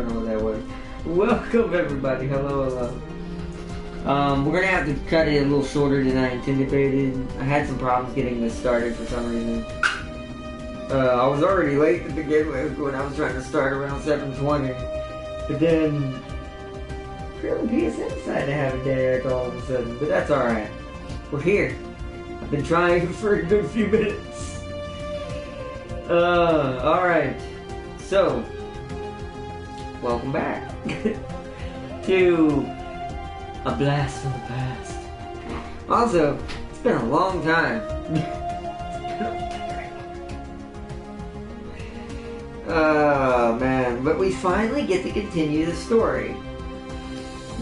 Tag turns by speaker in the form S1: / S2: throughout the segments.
S1: don't know what that was. Welcome everybody. Hello. We're gonna have to cut it a little shorter than I anticipated. I had some problems getting this started for some reason. I was already late to begin with when I was trying to start around 7:20. But then, apparently PSN decided to have a day like all of a sudden. But that's alright. We're here. I've been trying for a good few minutes. Alright. So, welcome back to a blast from the past. Also, it's been a long time. Oh man, but we finally get to continue the story.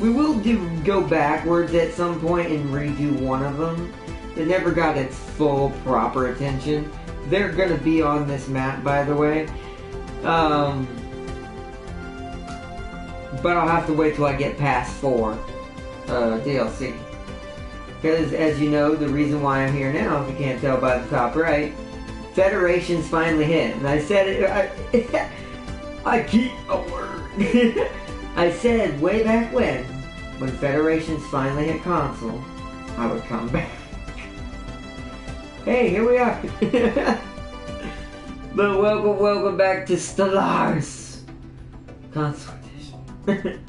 S1: We will go backwards at some point and redo one of them. It never got its full proper attention. They're gonna be on this map, by the way. But I'll have to wait till I get past 4 DLC. Because, as you know, the reason why I'm here now, if you can't tell by the top right, Federation's finally hit. And I said it, I keep a word. I said way back when Federation's finally hit console, I would come back. Hey, here we are. But welcome back to Stellaris Console Edition.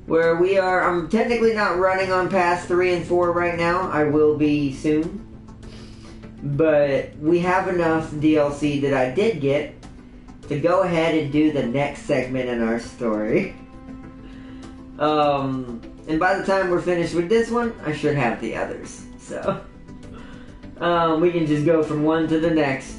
S1: Where we are, I'm technically not running on past 3 and 4 right now. I will be soon. But we have enough DLC that I did get to go ahead and do the next segment in our story. And by the time we're finished with this one, I should have the others. So, we can just go from one to the next.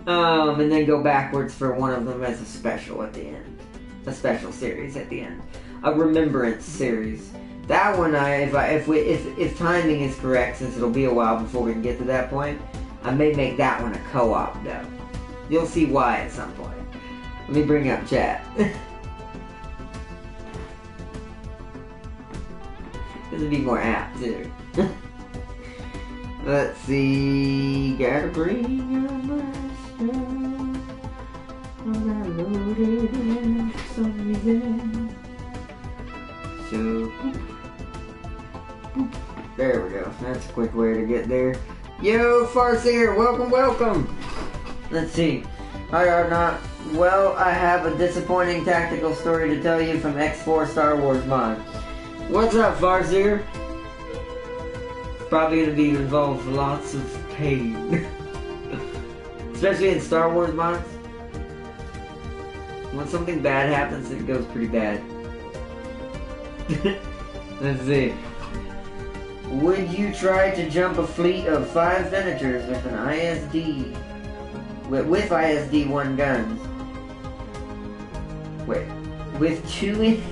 S1: And then go backwards for one of them as a special at the end. A special series at the end. A remembrance series. That one, if timing is correct, since it'll be a while before we can get to that point, I may make that one a co-op though. You'll see why at some point. Let me bring up chat. This would be more apt too. Let's see. Gotta bring up my stuff. I got loaded in for some reason. So, there we go. That's a quick way to get there. Yo, Farseer, welcome. Let's see. I are not. Well, I have a disappointing tactical story to tell you from X4 Star Wars mod. What's up, Farseer? Probably gonna be involved with lots of pain. Especially in Star Wars mods. When something bad happens, it goes pretty bad. Let's see. Would you try to jump a fleet of 5 Venators with an ISD... with ISD-1 guns? Wait. With 2 in...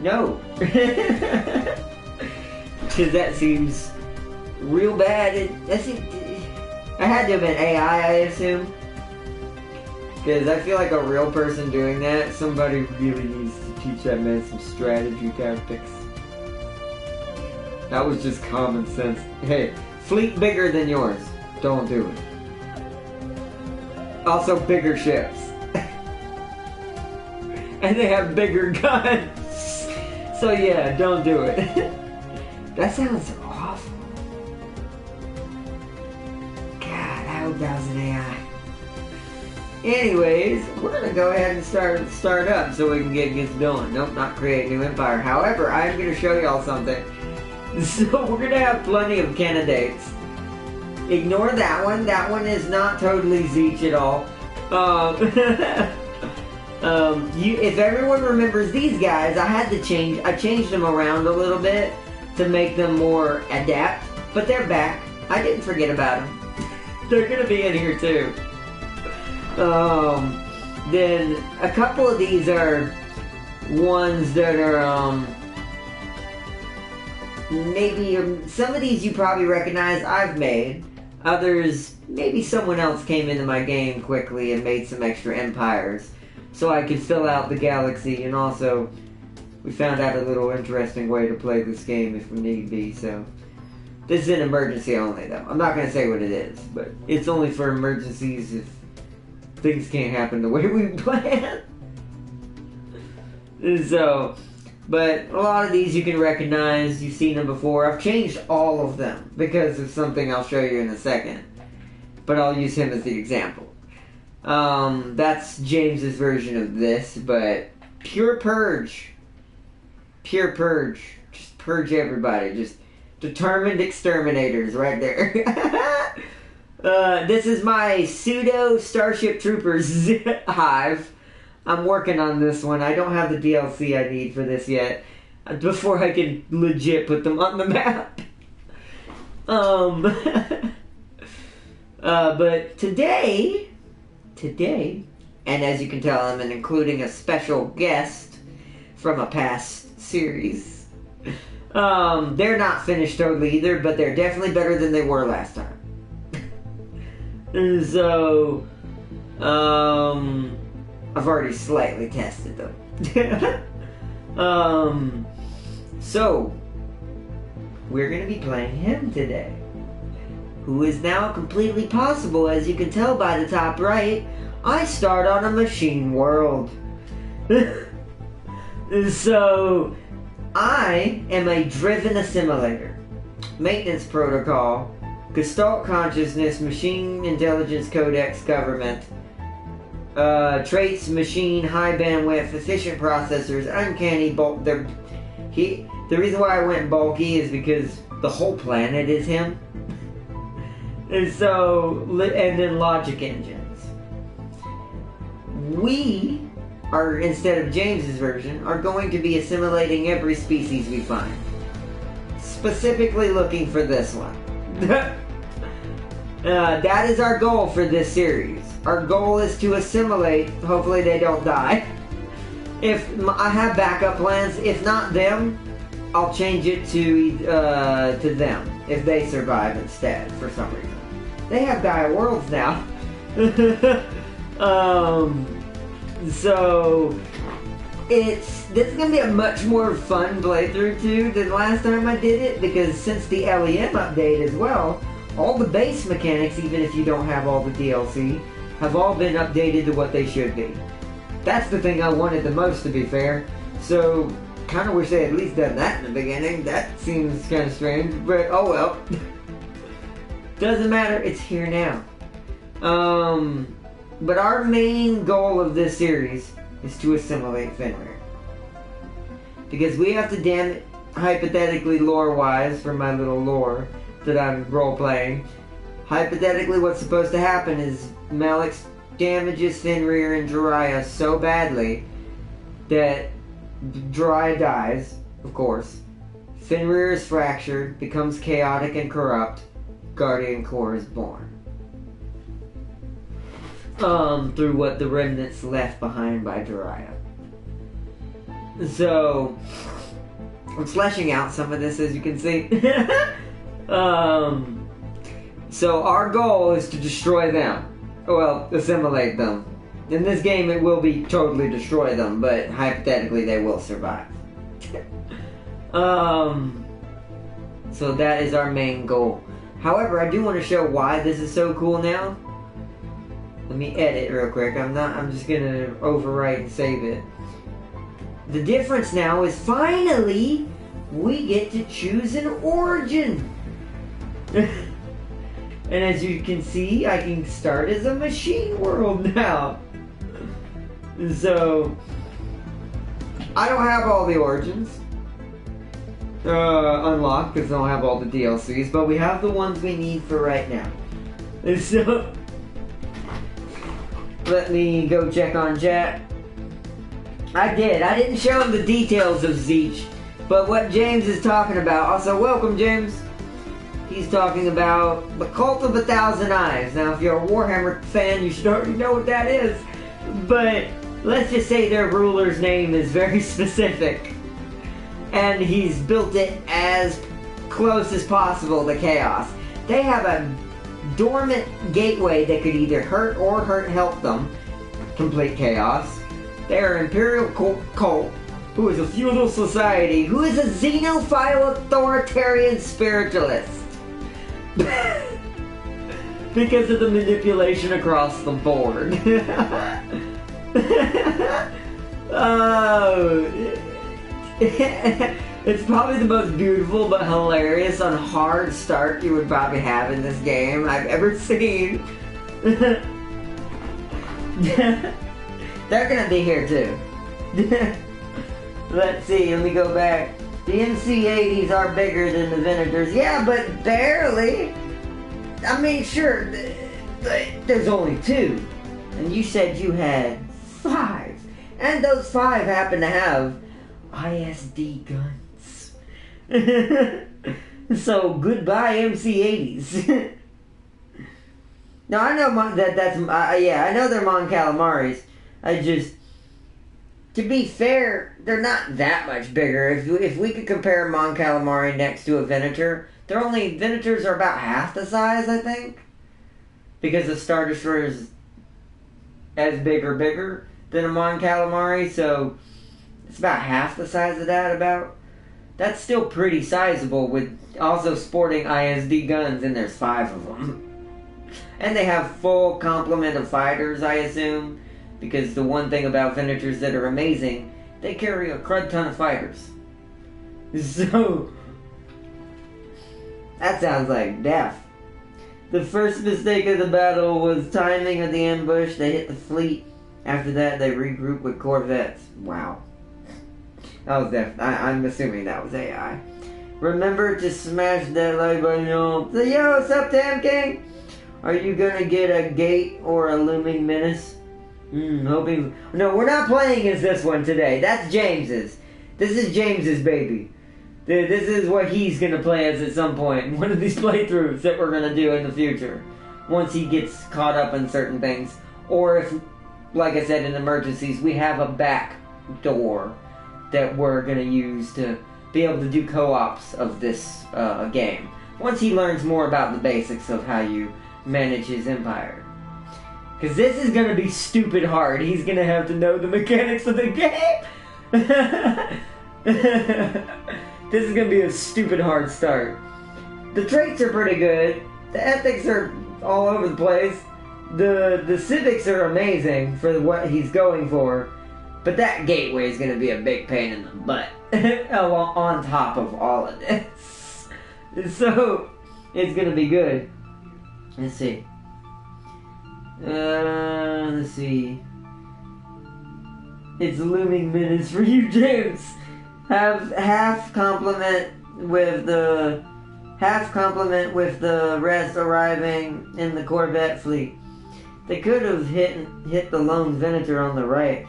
S1: No. Because that seems real bad. I had to have been AI, I assume. Because I feel like a real person doing that, somebody really needs to teach that man some strategy tactics. That was just common sense. Hey, fleet bigger than yours. Don't do it. Also bigger ships. And they have bigger guns. So yeah, don't do it. That sounds awful. God, I hope that was an AI. Anyways, we're gonna go ahead and start up so we can get this going. Nope, not create a new empire. However, I'm gonna show y'all something. So we're gonna have plenty of candidates. Ignore that one. That one is not totally Zeech at all. If everyone remembers these guys, I changed them around a little bit to make them more adept, but they're back. I didn't forget about them. They're gonna be in here too. Then a couple of these are ones that are, maybe, some of these you probably recognize I've made. Others, maybe someone else came into my game quickly and made some extra empires so I could fill out the galaxy, and also we found out a little interesting way to play this game if we need be, so this is an emergency only though. I'm not going to say what it is, but it's only for emergencies if things can't happen the way we plan. So, but a lot of these you can recognize. You've seen them before. I've changed all of them because of something I'll show you in a second. But I'll use him as the example. That's James's version of this, but pure purge. Pure purge. Just purge everybody. Just determined exterminators right there. This is my pseudo Starship Troopers hive. I'm working on this one. I don't have the DLC I need for this yet. Before I can legit put them on the map. But today, and as you can tell, I'm including a special guest from a past series. They're not finished totally either, but they're definitely better than they were last time. So, I've already slightly tested them. So, we're going to be playing him today, who is now completely possible. As you can tell by the top right, I start on a machine world. So, I am a driven assimilator. Maintenance protocol, Gestalt consciousness, machine intelligence codex government, traits, machine, high bandwidth, efficient processors, uncanny bulk. The reason why I went bulky is because the whole planet is him. And so, and then logic engines. We are, instead of James's version, are going to be assimilating every species we find. Specifically looking for this one. That is our goal for this series. Our goal is to assimilate. Hopefully they don't die. If I have backup plans, if not them, I'll change it to them. If they survive instead, for some reason. They have Gaia worlds now. So this is gonna be a much more fun playthrough too than last time I did it, because since the LEM update as well, all the base mechanics, even if you don't have all the DLC, have all been updated to what they should be. That's the thing I wanted the most, to be fair. So, kind of wish they had at least done that in the beginning. That seems kind of strange, but oh well. Doesn't matter, it's here now. But our main goal of this series is to assimilate Fenrir. Because we have to, damn it, hypothetically lore-wise, for my little lore that I'm role-playing, hypothetically what's supposed to happen is Malix damages Fenrir and Jiraiya so badly that Jiraiya dies, of course. Fenrir is fractured, becomes chaotic and corrupt. Guardian Core is born. Through what the remnants left behind by Jiraiya. So, I'm fleshing out some of this, as you can see. So our goal is to destroy them. Well, assimilate them. In this game it will be totally destroy them, but hypothetically they will survive. So that is our main goal. However, I do want to show why this is so cool now. Let me edit real quick. I'm just gonna overwrite and save it. The difference now is finally we get to choose an origin. And as you can see, I can start as a machine world now. So I don't have all the origins unlocked because I don't have all the DLCs, but we have the ones we need for right now. And so let me go check on chat. I didn't show him the details of Zeech, but what James is talking about, also welcome James, he's talking about the Cult of 1,000 Eyes. Now if you're a Warhammer fan, you should already know what that is, but let's just say their ruler's name is very specific, and he's built it as close as possible to Chaos. They have a dormant gateway that could either hurt or help them complete Chaos. They are an Imperial cult who is a feudal society who is a xenophile authoritarian spiritualist. because of the manipulation across the board. Oh, it's probably the most beautiful but hilarious on hard start you would probably have in this game I've ever seen. They're gonna be here too. Let's see, let me go back. The MC-80s are bigger than the Venators. Yeah, but barely. I mean, sure, there's only 2. And you said you had 5. And those 5 happen to have ISD guns. So, goodbye MC-80s. Now, I know I know they're Mon Calamaris. To be fair, they're not that much bigger. If we could compare Mon Calamari next to a Venator, Venators are about half the size, I think. Because the Star Destroyer is as bigger than a Mon Calamari, so it's about half the size of that, about. That's still pretty sizable, with also sporting ISD guns, and there's 5 of them. And they have full complement of fighters, I assume. Because the one thing about Venators that are amazing, they carry a crud ton of fighters. So, that sounds like death. The first mistake of the battle was timing of the ambush. They hit the fleet. After that, they regrouped with corvettes. Wow. That was I'm assuming that was AI. Remember to smash that like button. Say, yo, what's up, Tam King? Are you gonna get a gate or a looming menace? Hoping. No, we're not playing as this one today. That's James's. This is James's baby. This is what he's gonna play as at some point in one of these playthroughs that we're gonna do in the future. Once he gets caught up in certain things. Or if, like I said, in emergencies, we have a back door that we're gonna use to be able to do co-ops of this game. Once he learns more about the basics of how you manage his empire. Because this is going to be stupid hard. He's going to have to know the mechanics of the game. This is going to be a stupid hard start. The traits are pretty good. The ethics are all over the place. The civics are amazing for what he's going for. But that gateway is going to be a big pain in the butt. On top of all of this. So, it's going to be good. Let's see. Let's see. It's looming minutes for you, James. Have half complement with the rest arriving in the Corvette fleet. They could have hit the lone Venator on the right,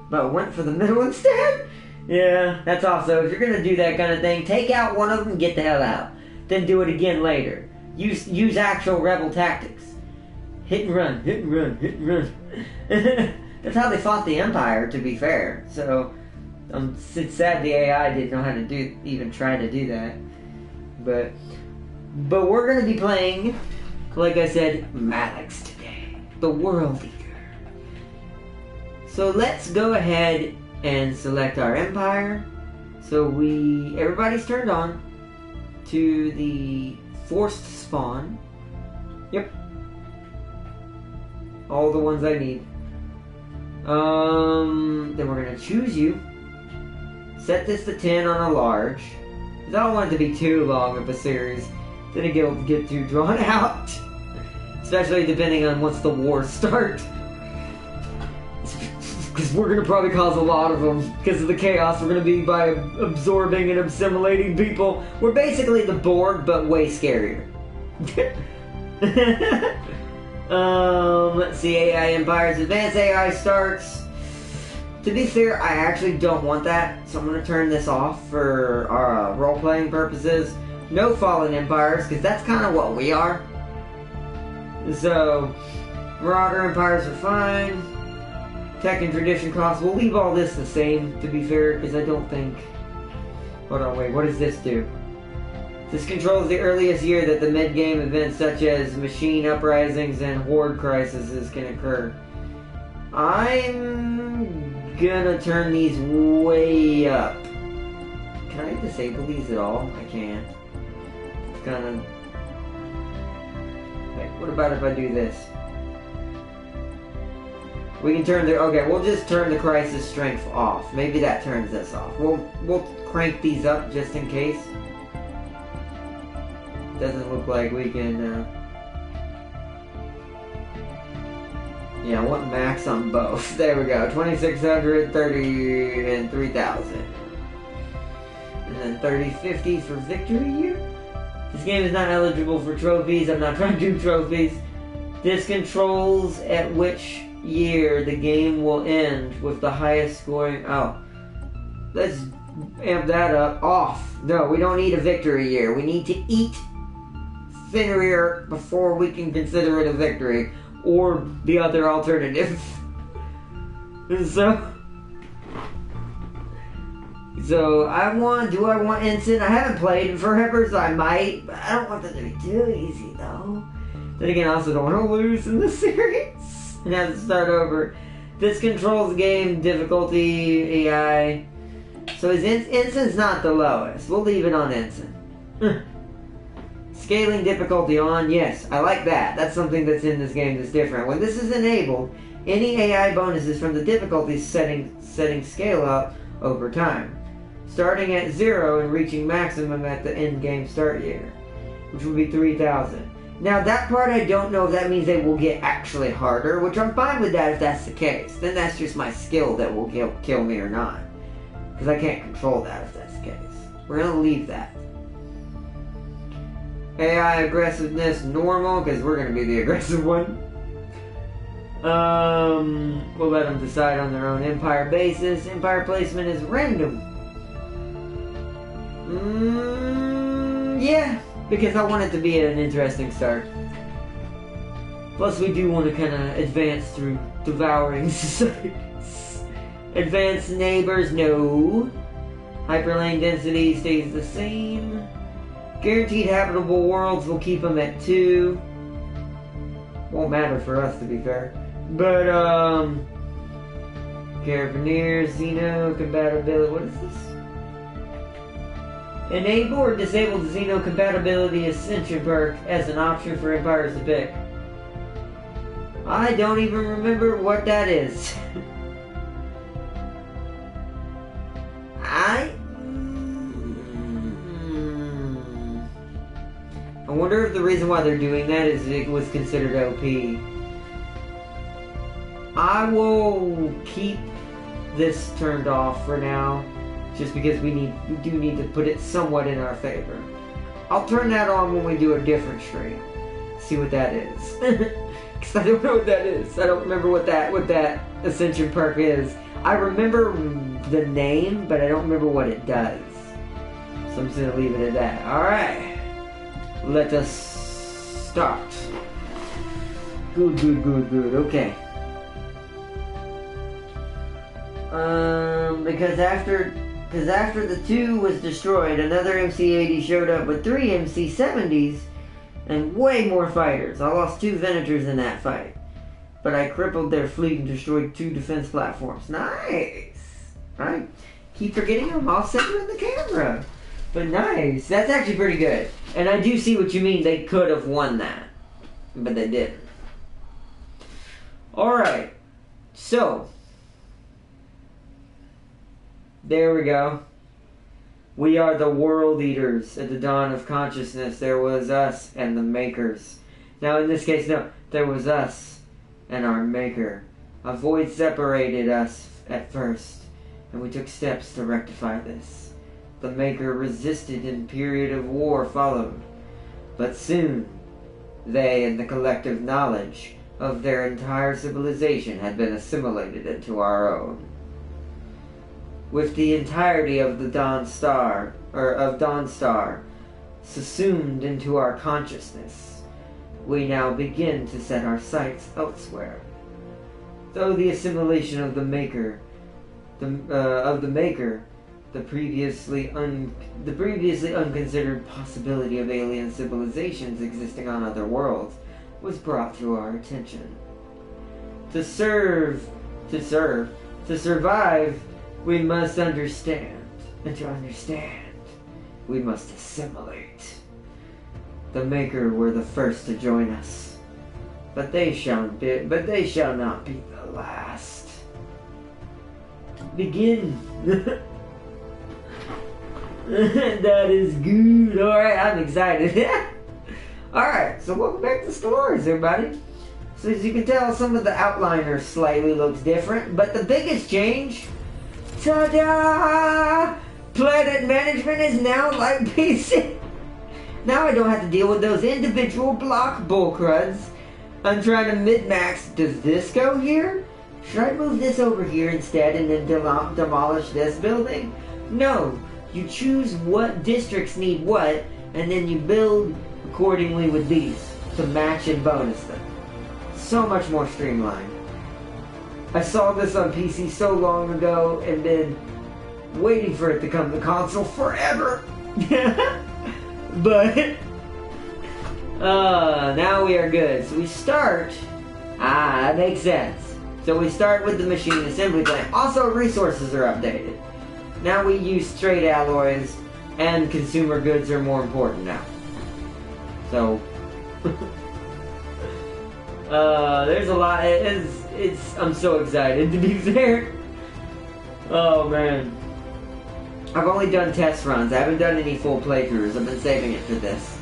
S1: but went for the middle instead. Yeah, that's also, if you're gonna do that kind of thing, take out one of them and get the hell out. Then do it again later. Use actual rebel tactics. Hit and run, hit and run, hit and run. That's how they fought the Empire, to be fair. So, it's sad the AI didn't know how to even try to do that. But we're going to be playing, like I said, Malix today. The World Eater. So let's go ahead and select our Empire. So everybody's turned on to the forced spawn. Yep. All the ones I need. Then we're going to choose you. Set this to 10 on a large. Because I don't want it to be too long of a series. Then it will get too drawn out. Especially depending on once the wars start. Because we're going to probably cause a lot of them. Because of the chaos we're going to be by absorbing and assimilating people. We're basically the Borg, but way scarier. Let's see, AI Empires. Advanced AI starts. To be fair, I actually don't want that, so I'm going to turn this off for our role-playing purposes. No Fallen Empires, because that's kind of what we are. So, Marauder Empires are fine. Tech and Tradition costs. We'll leave all this the same, to be fair, because I don't think... Hold on, wait, what does this do? This controls the earliest year that the mid-game events such as machine uprisings and horde crises can occur. I'm gonna turn these way up. Can I disable these at all? I can't. It's gonna... Wait, What about if I do this? We can turn the... Okay, we'll just turn the crisis strength off. Maybe that turns this off. We'll crank these up just in case. Doesn't look like we can... Yeah, I want max on both. There we go. 2,600, 30, and 3,000. And then 3050 for victory year. This game is not eligible for trophies. I'm not trying to do trophies. This controls at which year the game will end with the highest scoring. Oh, let's amp that up. Off. No, we don't need a victory year. We need to eat Fenrir before we can consider it a victory, or the other alternative. So do I want Ensign? I haven't played in forever, so I might, but I don't want that to be too easy though. Then again, I also don't want to lose in the series and have to start over. This controls game difficulty AI. So Ensign's not the lowest. We'll leave it on Ensign. Scaling difficulty on, yes, I like that. That's something that's in this game that's different. When this is enabled, any AI bonuses from the difficulty setting scale up over time, starting at 0 and reaching maximum at the end game start year, which will be 3,000. Now that part I don't know if that means they will get actually harder, which I'm fine with that if that's the case. Then that's just my skill that will kill me or not, because I can't control that if that's the case. We're going to leave that. AI aggressiveness normal, because we're going to be the aggressive one. We'll let them decide on their own empire basis. Empire placement is random. Yeah, because I want it to be an interesting start. Plus we do want to kind of advance through devouring societies. Advanced neighbors, no. Hyperlane density stays the same. Guaranteed habitable worlds, will keep them at 2. Won't matter for us, to be fair. But, Carabineers, Xeno, compatibility, what is this? Enable or disable the Xeno compatibility ascension perk as an option for Empires to pick. I don't even remember what that is. I wonder if the reason why they're doing that is it was considered OP. I will keep this turned off for now, just because we do need to put it somewhat in our favor. I'll turn that on when we do a different stream. See what that is. Because I don't know what that is. I don't remember what that Ascension perk is. I remember the name, but I don't remember what it does. So I'm just going to leave it at that. Alright. Let us start. Good. Okay. Because after the 2 was destroyed, another MC-80 showed up with 3 MC-70s and way more fighters. I lost 2 Venators in that fight, but I crippled their fleet and destroyed 2 defense platforms. Nice! Right? Keep forgetting them. I'll set them in the camera. But nice. That's actually pretty good. And I do see what you mean. They could have won that, but they didn't. Alright. So, there we go. We are the world eaters. At the dawn of consciousness, there was us and the makers. Now, in this case, no. There was us and our maker. A void separated us at first, and we took steps to rectify this. The maker resisted and period of war followed. But soon, they and the collective knowledge of their entire civilization had been assimilated into our own. With the entirety of the Dawnstar subsumed into our consciousness, we now begin to set our sights elsewhere. Though the assimilation of the maker, the previously unconsidered possibility of alien civilizations existing on other worlds was brought to our attention. To survive, we must understand, and to understand, we must assimilate. The Maker were the first to join us. But they shall not be the last. Begin. That is good. Alright, I'm excited. Alright, so welcome back to Stellaris, everybody. So as you can tell, some of the outliner slightly looks different, but the biggest change, ta-da! Planet management is now like PC. Now I don't have to deal with those individual block bullcruds. I'm trying to mid-max. Does this go here? Should I move this over here instead and then demolish this building? No. You choose what districts need what, and then you build accordingly with these to match and bonus them. So much more streamlined. I saw this on PC so long ago and been waiting for it to come to console forever. But now we are good. So we start. That makes sense. So we start with the machine assembly plant. Also, resources are updated. Now we use straight alloys, and consumer goods are more important now. So there's a lot. I'm so excited to be fair. Oh man. I've only done test runs. I haven't done any full playthroughs. I've been saving it for this.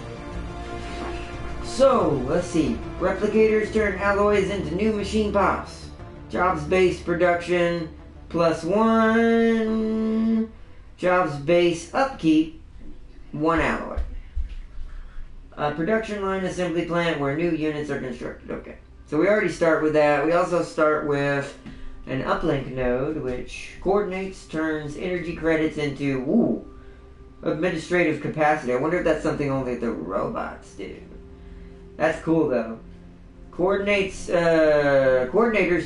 S1: So, let's see. Replicators turn alloys into new machine pops. Jobs-based production +1. Jobs-based upkeep 1 alloy. Production line assembly plant where new units are constructed. Okay. So we already start with that. We also start with an uplink node, which coordinates, turns energy credits into, administrative capacity. I wonder if that's something only the robots do. That's cool, though. Coordinators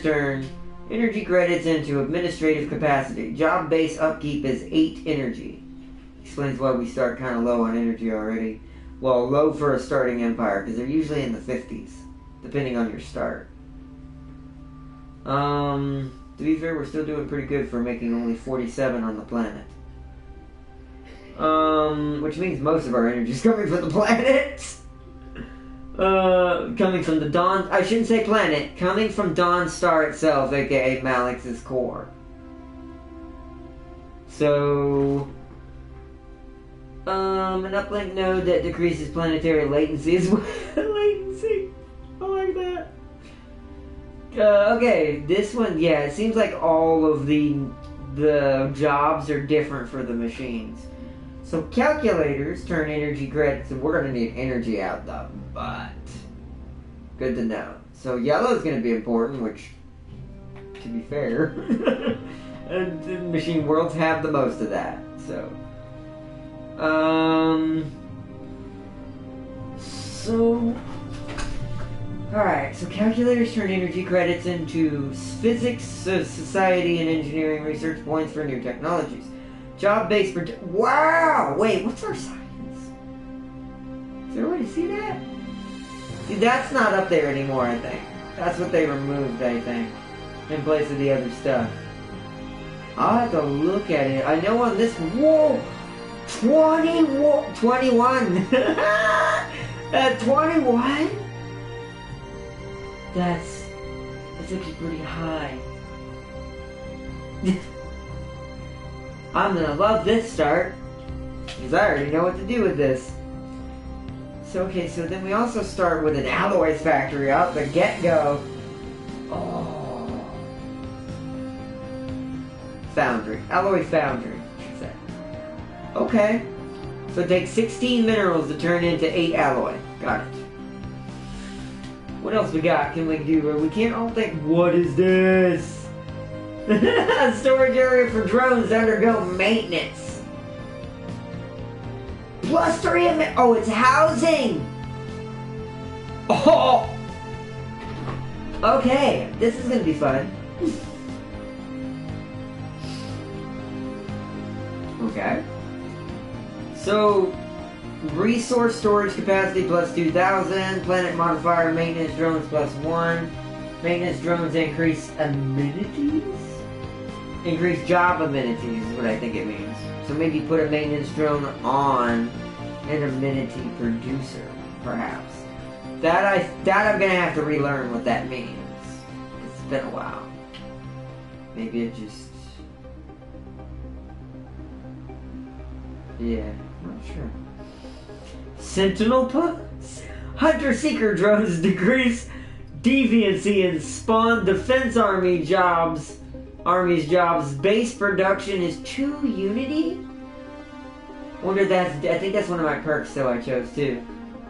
S1: turn energy credits into administrative capacity. Job-based upkeep is 8 energy. Explains why we start kind of low on energy already. Well, low for a starting empire, because they're usually in the 50s, depending on your start. To be fair, we're still doing pretty good for making only 47 on the planet. Which means most of our energy is coming from the planet. Coming from the Dawn... I shouldn't say planet. Coming from Dawn Star itself, aka Malix's core. So... an uplink node that decreases planetary latency is latency. I like that. Okay, this one, yeah, it seems like all of the jobs are different for the machines. So calculators turn energy credits, and we're going to need energy out the butt. Good to know. So yellow is going to be important, which, to be fair, machine worlds have the most of that. So, alright, so calculators turn energy credits into physics, society, and engineering research points for new technologies. Job-based wow! Wait, what's our science? Does everybody see that? See, that's not up there anymore, I think. That's what they removed, I think, in place of the other stuff. I'll have to look at it. I know on this... Whoa! 21! At 21? That's actually pretty high. I'm gonna love this start, because I already know what to do with this. So, okay, so then we also start with an alloys factory out the get-go. Oh. Foundry. Alloy foundry, I should say. Okay. So it takes 16 minerals to turn into 8 alloy. Got it. What else we got? Can we do? We can't all think, what is this? A storage area for drones to undergo maintenance. +3 oh, it's housing! Oh! Okay, this is gonna be fun. Okay. So, resource storage capacity +2,000, planet modifier maintenance drones +1, maintenance drones increase amenities? Increase job amenities is what I think it means. So maybe put a maintenance drone on an amenity producer, perhaps. That I'm gonna have to relearn what that means. It's been a while. Maybe it just... Yeah, I'm not sure. Sentinel Hunter-Seeker drones decrease deviancy and spawn defense army's jobs. Base production is 2 Unity? I think that's one of my perks, so I chose too.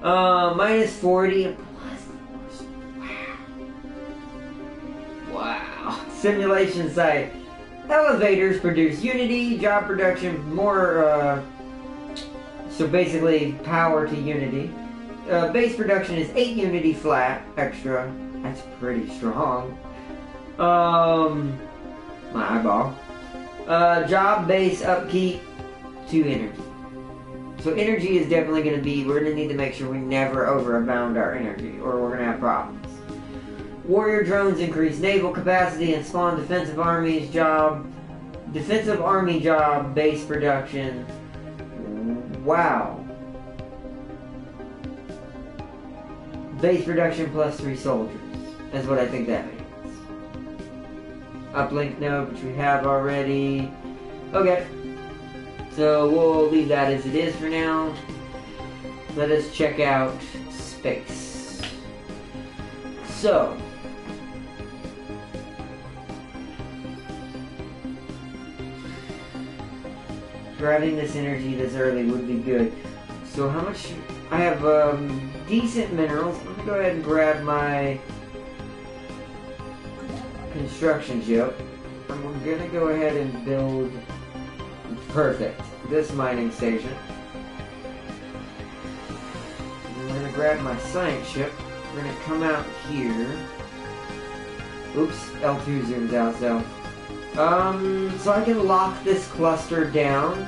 S1: Minus 40 and plus force. Wow. Simulation site. Elevators produce Unity, job production, more, so basically power to Unity. Base production is 8 Unity flat, extra. That's pretty strong. My eyeball. Job base upkeep, 2 energy. So energy is definitely going to be, we're going to need to make sure we never overabound our energy, or we're going to have problems. Warrior drones increase naval capacity and spawn defensive army job, base production. Wow. Base production plus 3 soldiers. That's what I think that means. Uplink node, which we have already. Okay. So we'll leave that as it is for now. Let us check out space. So, grabbing this energy this early would be good. So how much? I have decent minerals. Let me go ahead and grab my construction ship. And we're gonna go ahead and build. Perfect. This mining station. And we're gonna grab my science ship. We're gonna come out here. Oops, L2 zooms out, so I can lock this cluster down.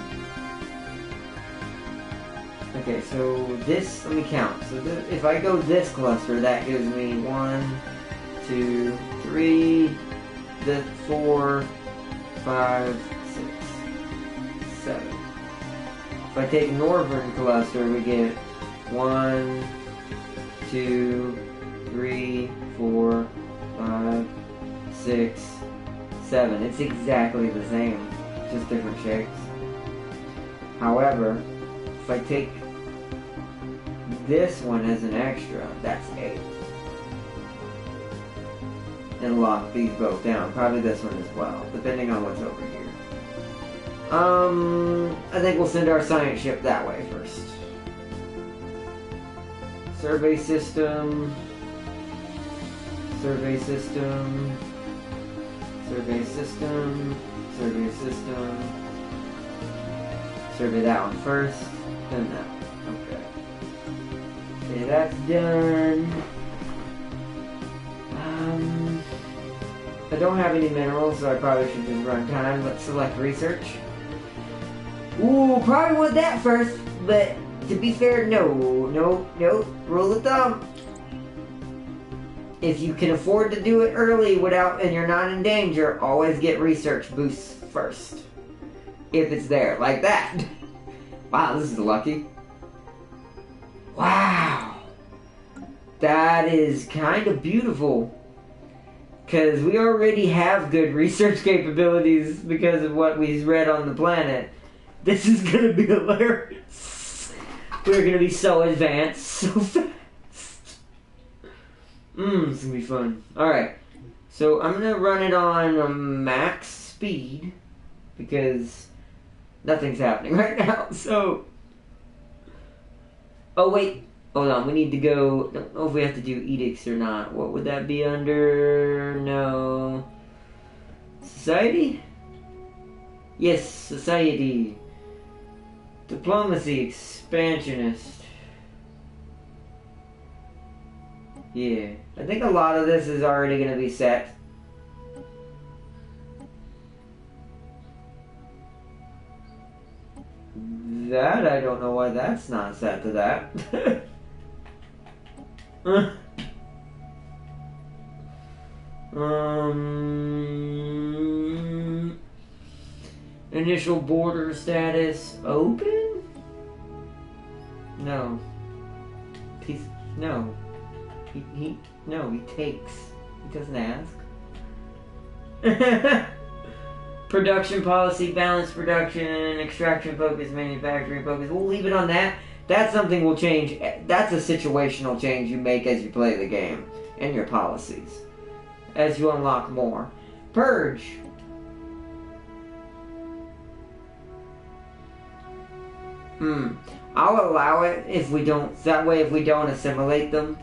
S1: Okay, so this, let me count. So if I go this cluster, that gives me 1, 2, 3, 4, 5, 6, 7. If I take northern cluster, we get 1, 2, 3, 4, 5, 6, 7. It's exactly the same, just different shapes. However, if I take this one as an extra, that's 8. And lock these both down. Probably this one as well, depending on what's over here. I think we'll send our science ship that way first. Survey system. Survey system. Survey system. Survey system. Survey that one first, then that one. Okay. Okay, that's done. I don't have any minerals, so I probably should just run time. Let's select research. Ooh, probably want that first, but to be fair, no. Rule of thumb. If you can afford to do it early and you're not in danger, always get research boosts first. If it's there, like that. Wow, this is lucky. Wow. That is kind of beautiful. Because we already have good research capabilities because of what we've read on the planet. This is going to be hilarious. We're going to be so advanced so fast. It's going to be fun. Alright. So I'm going to run it on max speed. Because nothing's happening right now. So. Oh, wait. Hold on. We need to go. I don't know if we have to do edicts or not. What would that be under? No. Society? Yes, society. Diplomacy, expansionist. Yeah. I think a lot of this is already going to be set. That, I don't know why that's not set to that. Initial border status open? No. No. No, he takes. He doesn't ask. Production policy, balanced production, extraction focus, manufacturing focus. We'll leave it on that. That's something we'll change. That's a situational change you make as you play the game. And your policies. As you unlock more. Purge. I'll allow it if we don't. That way, if we don't assimilate them,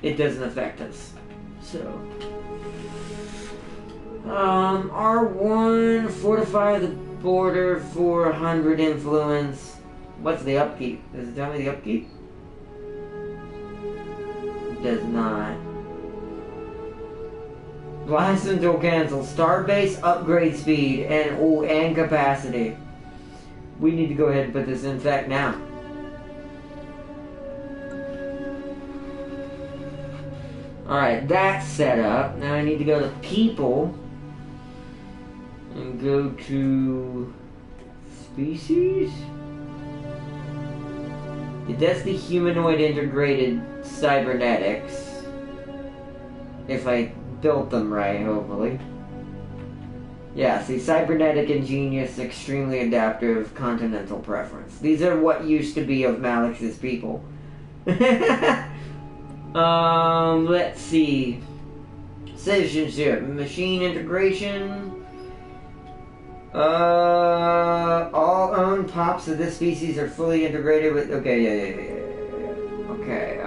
S1: it doesn't affect us. So, R1, fortify the border for 100 influence. What's the upkeep? Does it tell me the upkeep? It does not. Blast until cancel. Starbase upgrade speed and capacity. We need to go ahead and put this in effect now. Alright, that's set up. Now I need to go to people and go to species. That's the humanoid integrated cybernetics. If I built them right, hopefully. Yeah, see, cybernetic, ingenious, extremely adaptive, continental preference. These are what used to be of Malix's people. Let's see. Citizenship, machine integration. All owned pops of this species are fully integrated with. Okay, yeah. Okay,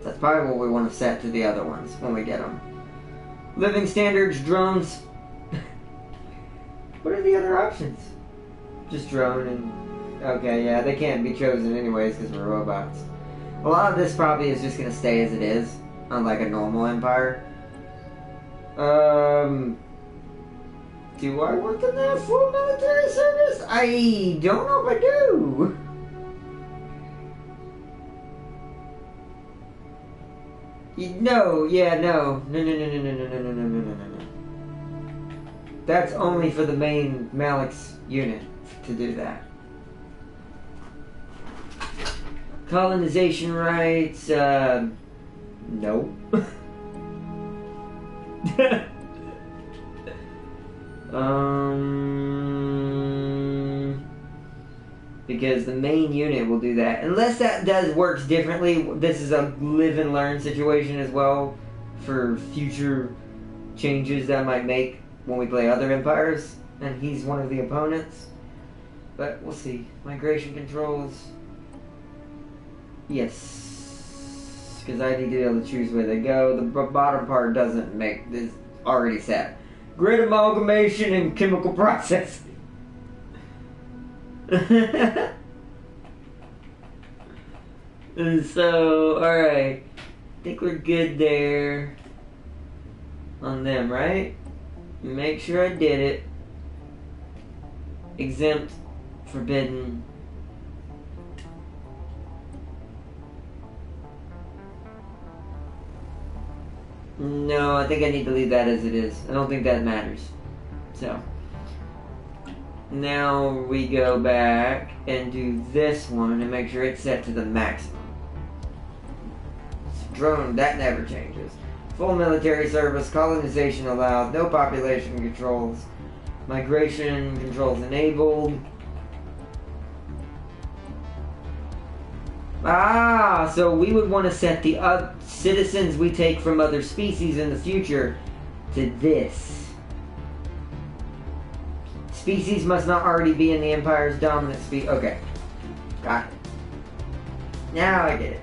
S1: that's probably what we want to set to the other ones when we get them. Living standards, drones. What are the other options? Just drone and... Okay, yeah, they can't be chosen anyways because we're robots. A lot of this probably is just going to stay as it is, unlike a normal empire. Do I want them to have full military service? I don't know if I do. No. That's only for the main Malix unit to do that. Colonization rights, no. Because the main unit will do that. Unless that works differently, this is a live and learn situation as well for future changes that I might make when we play other empires, and he's one of the opponents. But we'll see. Migration controls. Yes. Because I need to be able to choose where they go. The bottom part doesn't make this already set. Grid amalgamation and chemical processing. So, alright. I think we're good there on them, right? Make sure I did it. Exempt. Forbidden. No, I think I need to leave that as it is. I don't think that matters. So. Now we go back and do this one and make sure it's set to the maximum. Drone, that never changes. Full military service, colonization allowed, no population controls, migration controls enabled. So we would want to set the citizens we take from other species in the future to this. Species must not already be in the Empire's dominant species. Okay. Got it. Now I get it.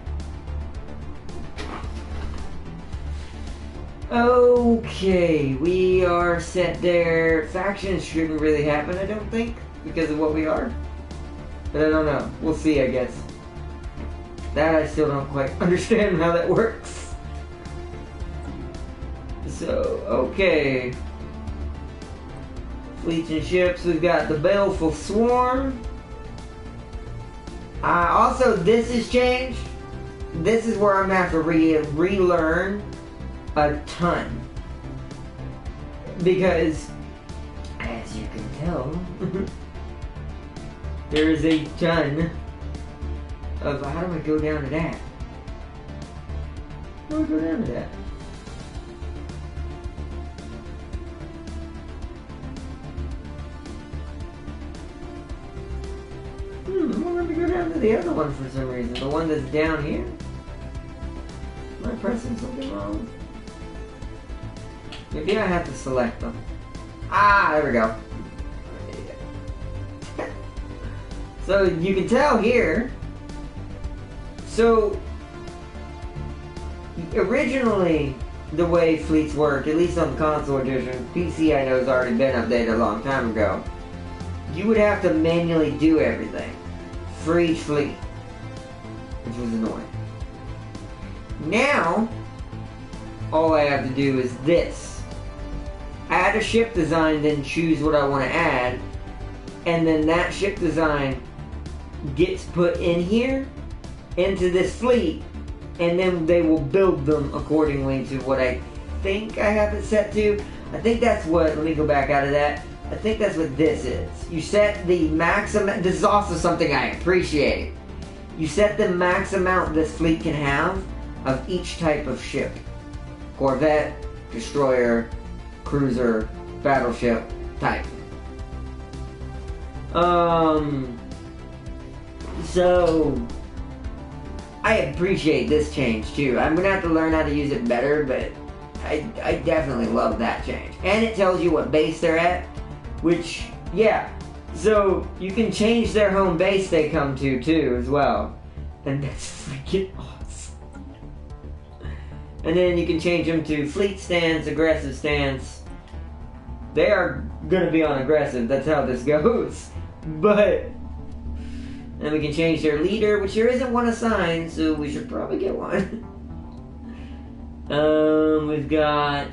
S1: Okay, we are set there. Factions shouldn't really happen, I don't think, because of what we are. But I don't know. We'll see, I guess. That I still don't quite understand how that works. So, okay. Fleets and ships, we've got the Baleful Swarm. Also, this has changed. This is where I'm going to have to relearn a ton. Because, as you can tell, there is a ton of... How do I go down to that? We'll go down to that. We're going to go down to the other one for some reason. The one that's down here. Am I pressing something wrong? Maybe I have to select them. Ah, there we go. So you can tell here. So originally, the way fleets work, at least on the console edition, PC I know has already been updated a long time ago. You would have to manually do everything for each fleet, which was annoying. Now, all I have to do is this. Add a ship design, then choose what I want to add, and then that ship design gets put in here, into this fleet, and then they will build them accordingly to what I think I have it set to. I think that's what, let me go back out of that. I think that's what this is. You set the max amount, this is also something I appreciate. You set the max amount this fleet can have of each type of ship. Corvette, destroyer, cruiser, battleship type. So I appreciate this change too. I'm gonna have to learn how to use it better, but I definitely love that change. And it tells you what base they're at, which, yeah. So you can change their home base they come to too as well. And that's freaking awesome. And then you can change them to fleet stance, aggressive stance. They are gonna be on aggressive, that's how this goes. But then we can change their leader, which there isn't one assigned, so we should probably get one. We've got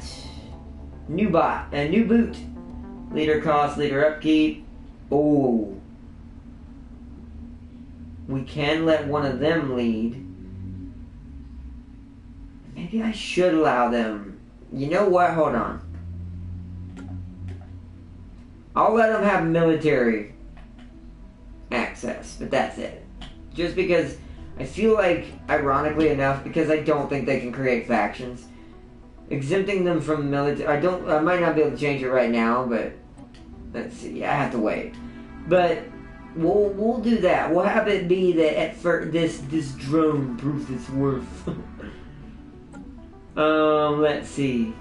S1: new boot. Leader cost, leader upkeep. Oh. We can let one of them lead. Maybe I should allow them. You know what? Hold on. I'll let them have military access, but that's it. Just because I feel like, ironically enough, because I don't think they can create factions, exempting them from military, I might not be able to change it right now, but let's see, I have to wait. But we'll do that. We'll have it be that at first this drone proves its worth. Let's see.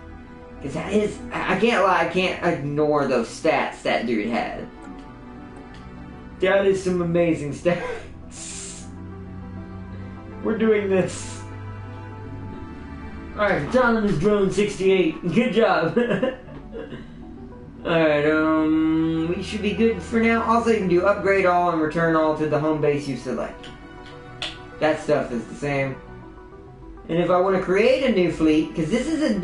S1: Cause that is, I can't lie, I can't ignore those stats that dude had. That is some amazing stats. We're doing this. Alright, autonomous drone 68. Good job. Alright, we should be good for now. Also, you can do upgrade all and return all to the home base you select. That stuff is the same. And if I want to create a new fleet, because this isn't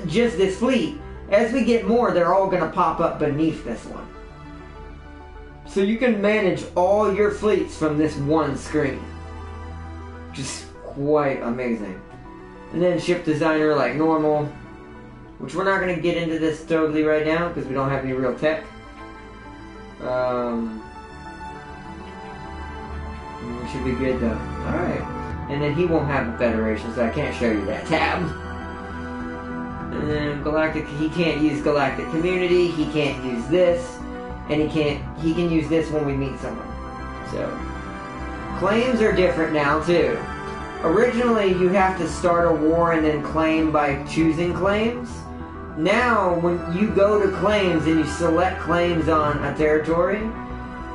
S1: just this fleet. As we get more, they're all going to pop up beneath this one. So you can manage all your fleets from this one screen. Just quite amazing. And then ship designer like normal. Which we're not going to get into this totally right now because we don't have any real tech. We should be good though. Alright. And then he won't have a federation, so I can't show you that tab. And then galactic, he can't use galactic community, he can't use this, and he can use this when we meet someone. So claims are different now too. Originally you have to start a war and then claim by choosing claims. Now when you go to claims and you select claims on a territory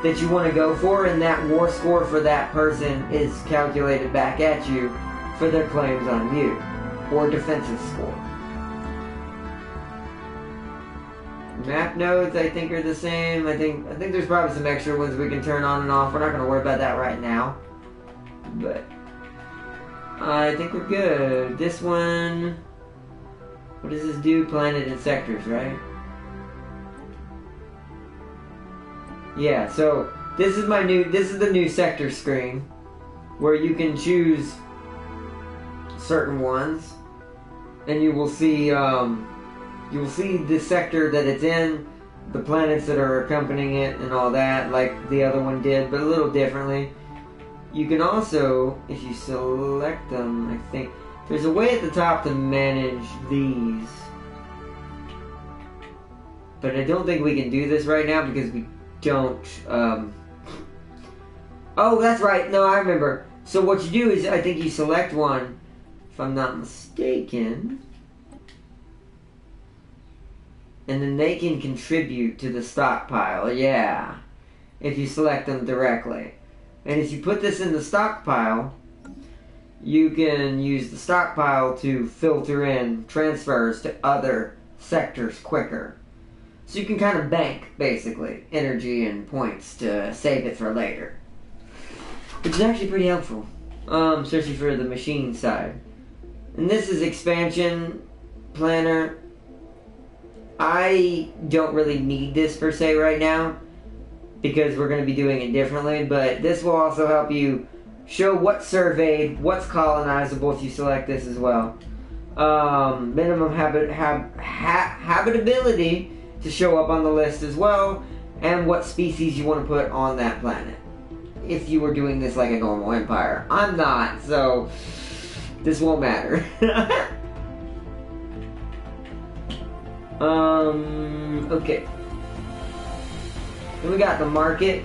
S1: that you want to go for, and that war score for that person is calculated back at you for their claims on you, or defensive score. Map nodes I think are the same. I think there's probably some extra ones we can turn on and off. We're not going to worry about that right now, but I think we're good. This one, what does this do? Planet and sectors, right? Yeah, so this is the new sector screen where you can choose certain ones, and you will see the sector that it's in, the planets that are accompanying it, and all that, like the other one did, but a little differently. You can also, if you select them, I There's a way at the top to manage these. But I don't think we can do this right now because we don't... Oh, that's right. No, I remember. So what you do is, I think you select one, if I'm not mistaken, and then they can contribute to the stockpile. Yeah, if you select them directly. And if you put this in the stockpile, you can use the stockpile to filter in transfers to other sectors quicker. So you can kind of bank, basically, energy and points to save it for later. Which is actually pretty helpful, especially for the machine side. And this is expansion planner. I don't really need this per se right now because we're going to be doing it differently, but this will also help you show what's surveyed, what's colonizable if you select this as well. Minimum habitability to show up on the list as well, and what species you want to put on that planet. If you were doing this like a normal empire. I'm not, so this won't matter. Okay. Then we got the market.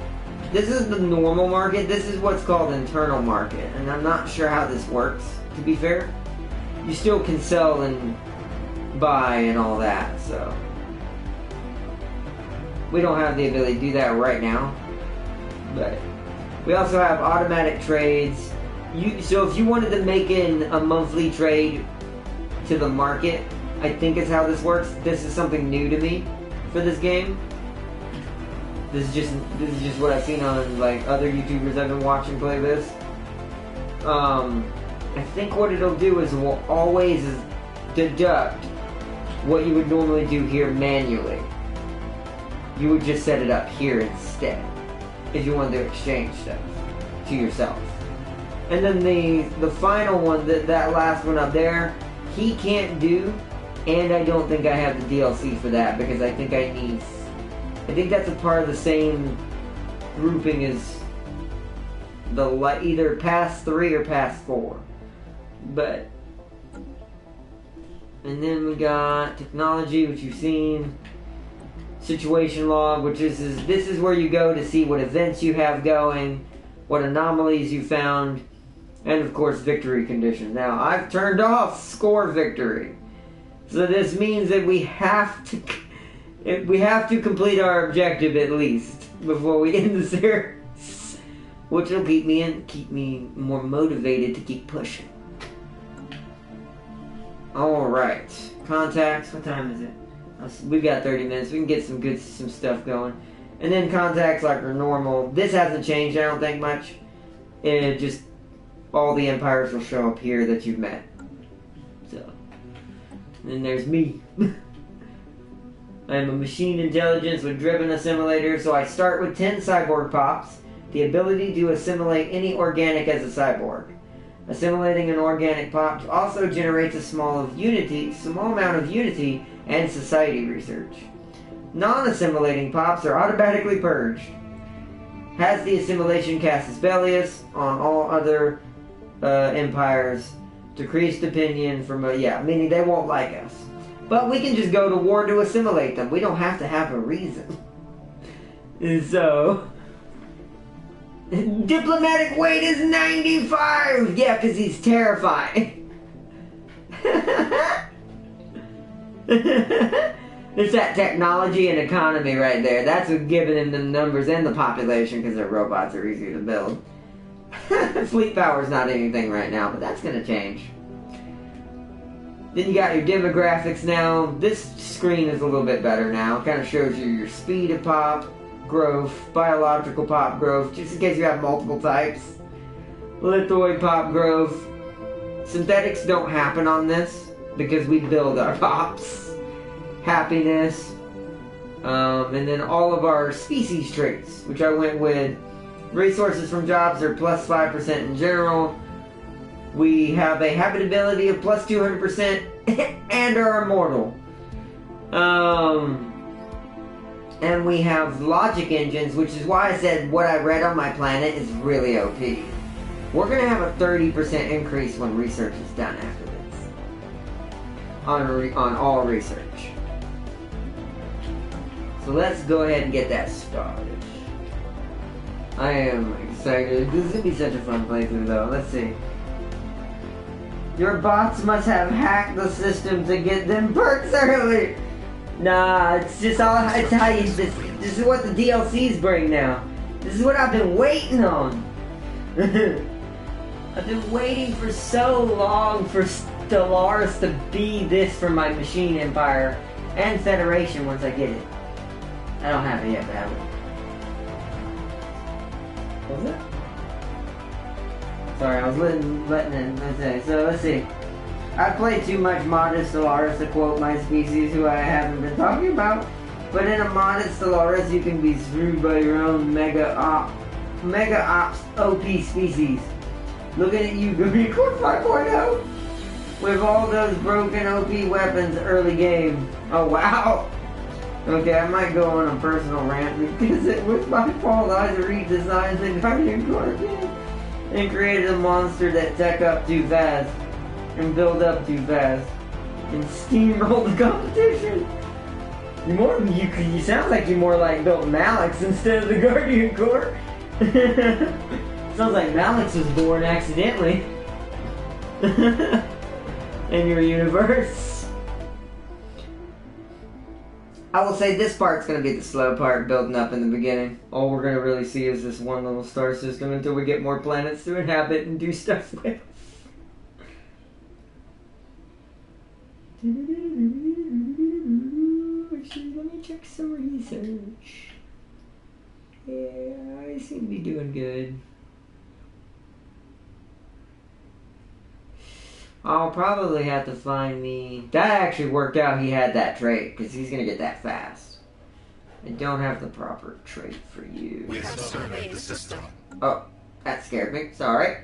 S1: This is the normal market. This is what's called internal market, and I'm not sure how this works, to be fair. You still can sell and buy and all that, so we don't have the ability to do that right now. But we also have automatic trades. So if you wanted to make in a monthly trade to the market, I think is how this works. This is something new to me for this game. This is just what I've seen on like other YouTubers I've been watching play this. I think what it'll do is it will always deduct what you would normally do here manually. You would just set it up here instead if you wanted to exchange stuff to yourself. And then the final one, that last one up there, he can't do, and I don't think I have the DLC for that because I think that's a part of the same grouping as the either pass 3 or pass 4. But and then we got technology, which you've seen. Situation log, which this is where you go to see what events you have going, what anomalies you found, and of course victory conditions. Now I've turned off score victory, so this means that we have to complete our objective at least before we end the series, which will keep me more motivated to keep pushing. All right, contacts. What time is it? We've got 30 minutes. We can get some stuff going. And then contacts like are normal. This hasn't changed, I don't think, much. It just all the empires will show up here that you've met. So, and then there's me. I am a machine intelligence with driven assimilator, so I start with 10 cyborg pops, the ability to assimilate any organic as a cyborg. Assimilating an organic pop also generates a small amount of unity and society research. Non-assimilating pops are automatically purged. Has the assimilation Casus Bellius on all other empires. Decreased opinion from meaning they won't like us. But we can just go to war to assimilate them. We don't have to have a reason. So diplomatic weight is 95! Yeah, because he's terrifying. There's that technology and economy right there. That's what's giving him the numbers and the population, because their robots are easier to build. Fleet power's not anything right now, but that's going to change. Then you got your demographics now. This screen is a little bit better now. It kind of shows you your speed of pop growth, biological pop growth, just in case you have multiple types. Lithoid pop growth. Synthetics don't happen on this because we build our pops. Happiness. And then all of our species traits, which I went with. Resources from jobs are plus 5% in general. We have a habitability of plus 200% and are immortal. And we have logic engines, which is why I said what I read on my planet is really OP. We're going to have a 30% increase when research is done after this. on all research. So let's go ahead and get that started. I am excited. This is going to be such a fun playthrough though. Let's see. Your bots must have hacked the system to get them perks early. Nah, it's just all, it's how you, this is what the DLCs bring now. This is what I've been waiting on. I've been waiting for so long for Stellaris to be this for my Machine Empire and Federation once I get it. I don't have it yet, but I will. What was it? Sorry, I was letting it, let's say. So let's see. I play too much modded Stellaris to quote my species who I haven't been talking about. But in a modded Stellaris you can be screwed by your own Mega Ops OP species. Looking at you, Green Core 5.0! With all those broken OP weapons early game. Oh wow! Okay, I might go on a personal rant because it was my fault I redesigned the Guardian Core again and created a monster that tech up too fast and build up too fast and steamroll the competition. You sound like you more like built Malix instead of the Guardian Core. Sounds like Malix was born accidentally in your universe. I will say this part's going to be the slow part, building up in the beginning. All we're going to really see is this one little star system until we get more planets to inhabit and do stuff with. Actually, let me check some research. Yeah, I seem to be doing good. I'll probably have to find me... That actually worked out he had that trait, because he's going to get that fast. I don't have the proper trait for you.
S2: We have surveyed the system.
S1: Oh, that scared me. Sorry.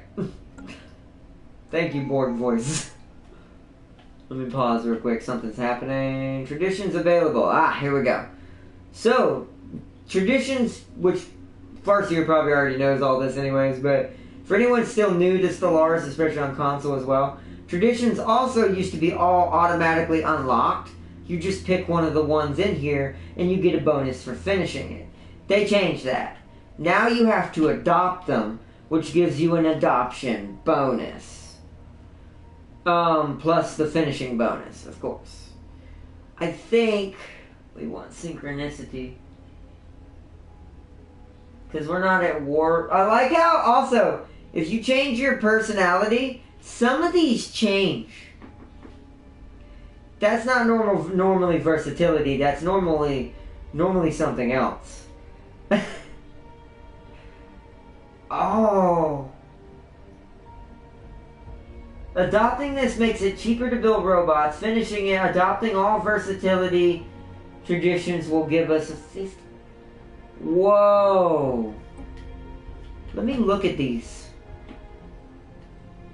S1: Thank you, board voice. Let me pause real quick. Something's happening. Traditions available. Ah, here we go. So, traditions, which Farseer probably already knows all this anyways, but for anyone still new to Stellaris, especially on console as well, traditions also used to be all automatically unlocked. You just pick one of the ones in here and you get a bonus for finishing it. They changed that. Now you have to adopt them, which gives you an adoption bonus. Plus the finishing bonus, of course. I think we want synchronicity. Because we're not at war. I like how, also, if you change your personality, some of these change. That's not normally versatility. That's normally something else. Oh. Adopting this makes it cheaper to build robots. Finishing it, adopting all versatility traditions will give us a 50. Whoa. Let me look at these.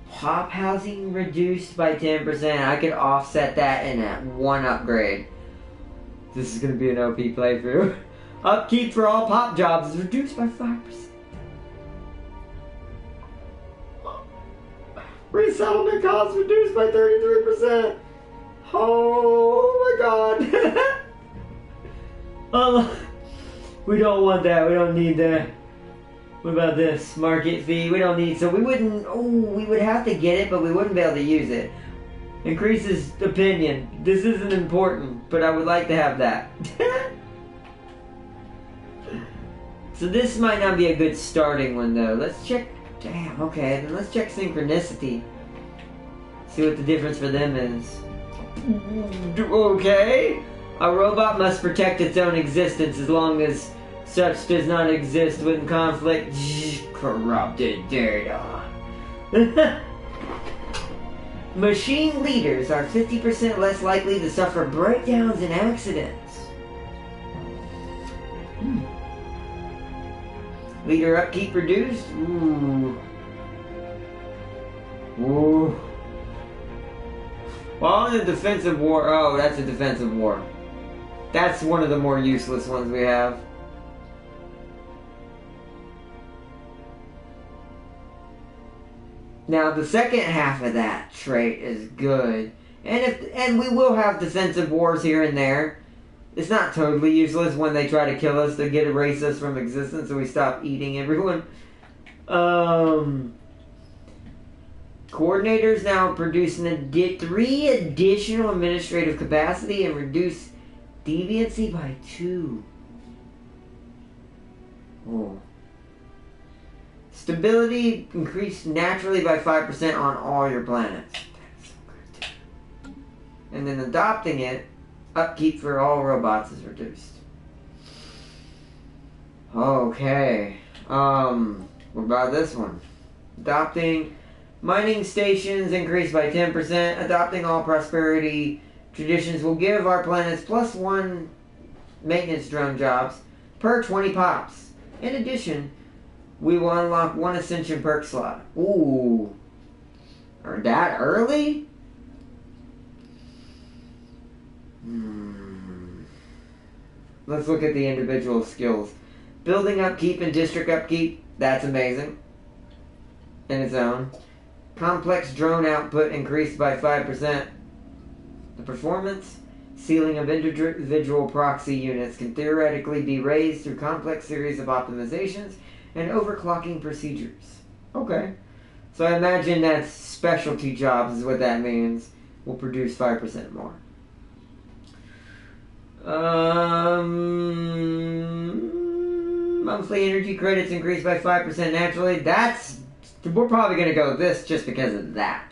S1: Hop housing reduced by 10%. I could offset that in that one upgrade. This is going to be an OP playthrough. Upkeep for all pop jobs is reduced by 5%. Resettlement costs reduced by 33%. Oh my god. We don't want that. We don't need that. What about this? Market fee. We don't need... So we wouldn't... Oh, we would have to get it, but we wouldn't be able to use it. Increases opinion. This isn't important, but I would like to have that. So this might not be a good starting one, though. Let's check... Damn, okay. Then let's check synchronicity. See what the difference for them is. Okay. A robot must protect its own existence as long as such does not exist when conflict. Corrupted data. Machine leaders are 50% less likely to suffer breakdowns and accidents. Leader upkeep reduced. Ooh. Ooh. Well, in the defensive war. Oh, that's a defensive war. That's one of the more useless ones we have. Now, the second half of that trait is good. And we will have defensive wars here and there. It's not totally useless when they try to kill us to erase us from existence, so we stop eating everyone. Coordinators now produce 3 additional administrative capacity and reduce deviancy by 2. Oh. Stability increased naturally by 5% on all your planets. That's so good too. And then adopting it, upkeep for all robots is reduced. Okay. What about this one? Adopting mining stations increased by 10%. Adopting all prosperity traditions will give our planets +1 maintenance drone jobs per 20 pops. In addition, we will unlock 1 Ascension perk slot. Ooh. Are that early? Let's look at the individual skills. Building upkeep and district upkeep. That's amazing. In its own. Complex drone output increased by 5%. The performance ceiling of individual proxy units can theoretically be raised through complex series of optimizations and overclocking procedures. Okay. So I imagine that specialty jobs is what that means. Will produce 5% more. Monthly energy credits increased by 5% naturally. We're probably going to go this just because of that.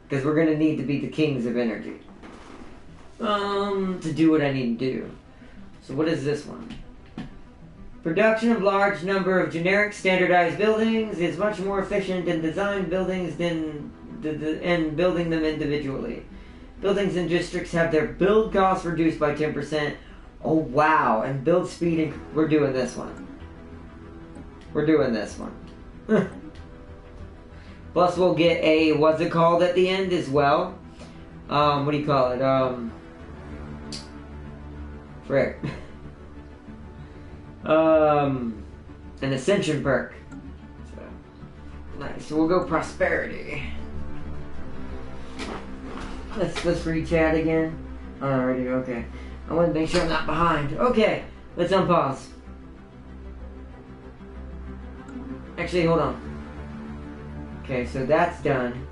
S1: Because we're going to need to be the kings of energy. To do what I need to do. So what is this one? Production of large number of generic standardized buildings is much more efficient in design buildings than and building them individually. Buildings and districts have their build costs reduced by 10%. Oh wow, and build speed, we're doing this one. We're doing this one. Plus we'll get a, what's it called at the end as well? What do you call it? Frick. An Ascension perk. So, nice. So we'll go prosperity. Let's re-chat again. Alrighty, okay. I want to make sure I'm not behind. Okay, let's unpause. Actually, hold on. Okay, so that's done.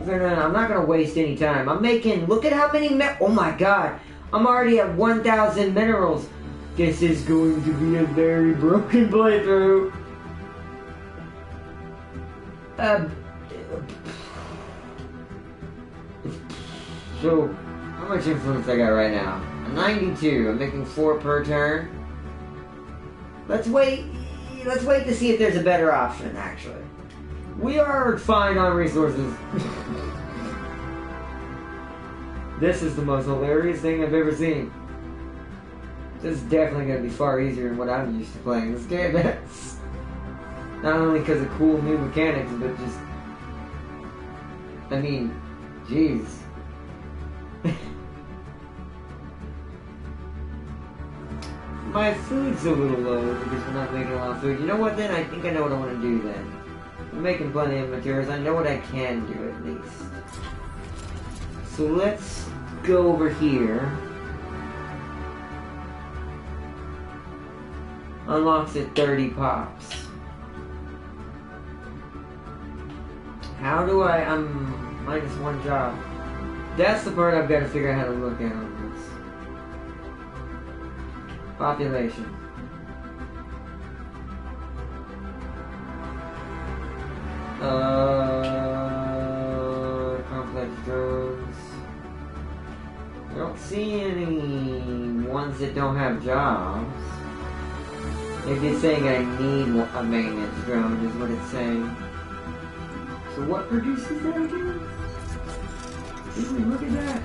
S1: I'm not gonna waste any time. I'm making. Look at how many. Oh my god! I'm already at 1,000 minerals. This is going to be a very broken playthrough. So, how much influence I got right now? 92. I'm making 4 per turn. Let's wait to see if there's a better option, actually. We are fine on resources. This is the most hilarious thing I've ever seen. This is definitely going to be far easier than what I'm used to playing this game. That's not only because of cool new mechanics, but just... I mean, jeez. My food's a little low because we're not making a lot of food. You know what then? I think I know what I want to do then. We're making plenty of materials. I know what I can do at least. So let's go over here. Unlocks at 30 pops. How do I'm minus 1 job. That's the part I've got to figure out how to look at on this. Population. Complex drones. I don't see any ones that don't have jobs. Maybe it's saying I need a maintenance drone is what it's saying. So what produces that again? Ooh, look at that.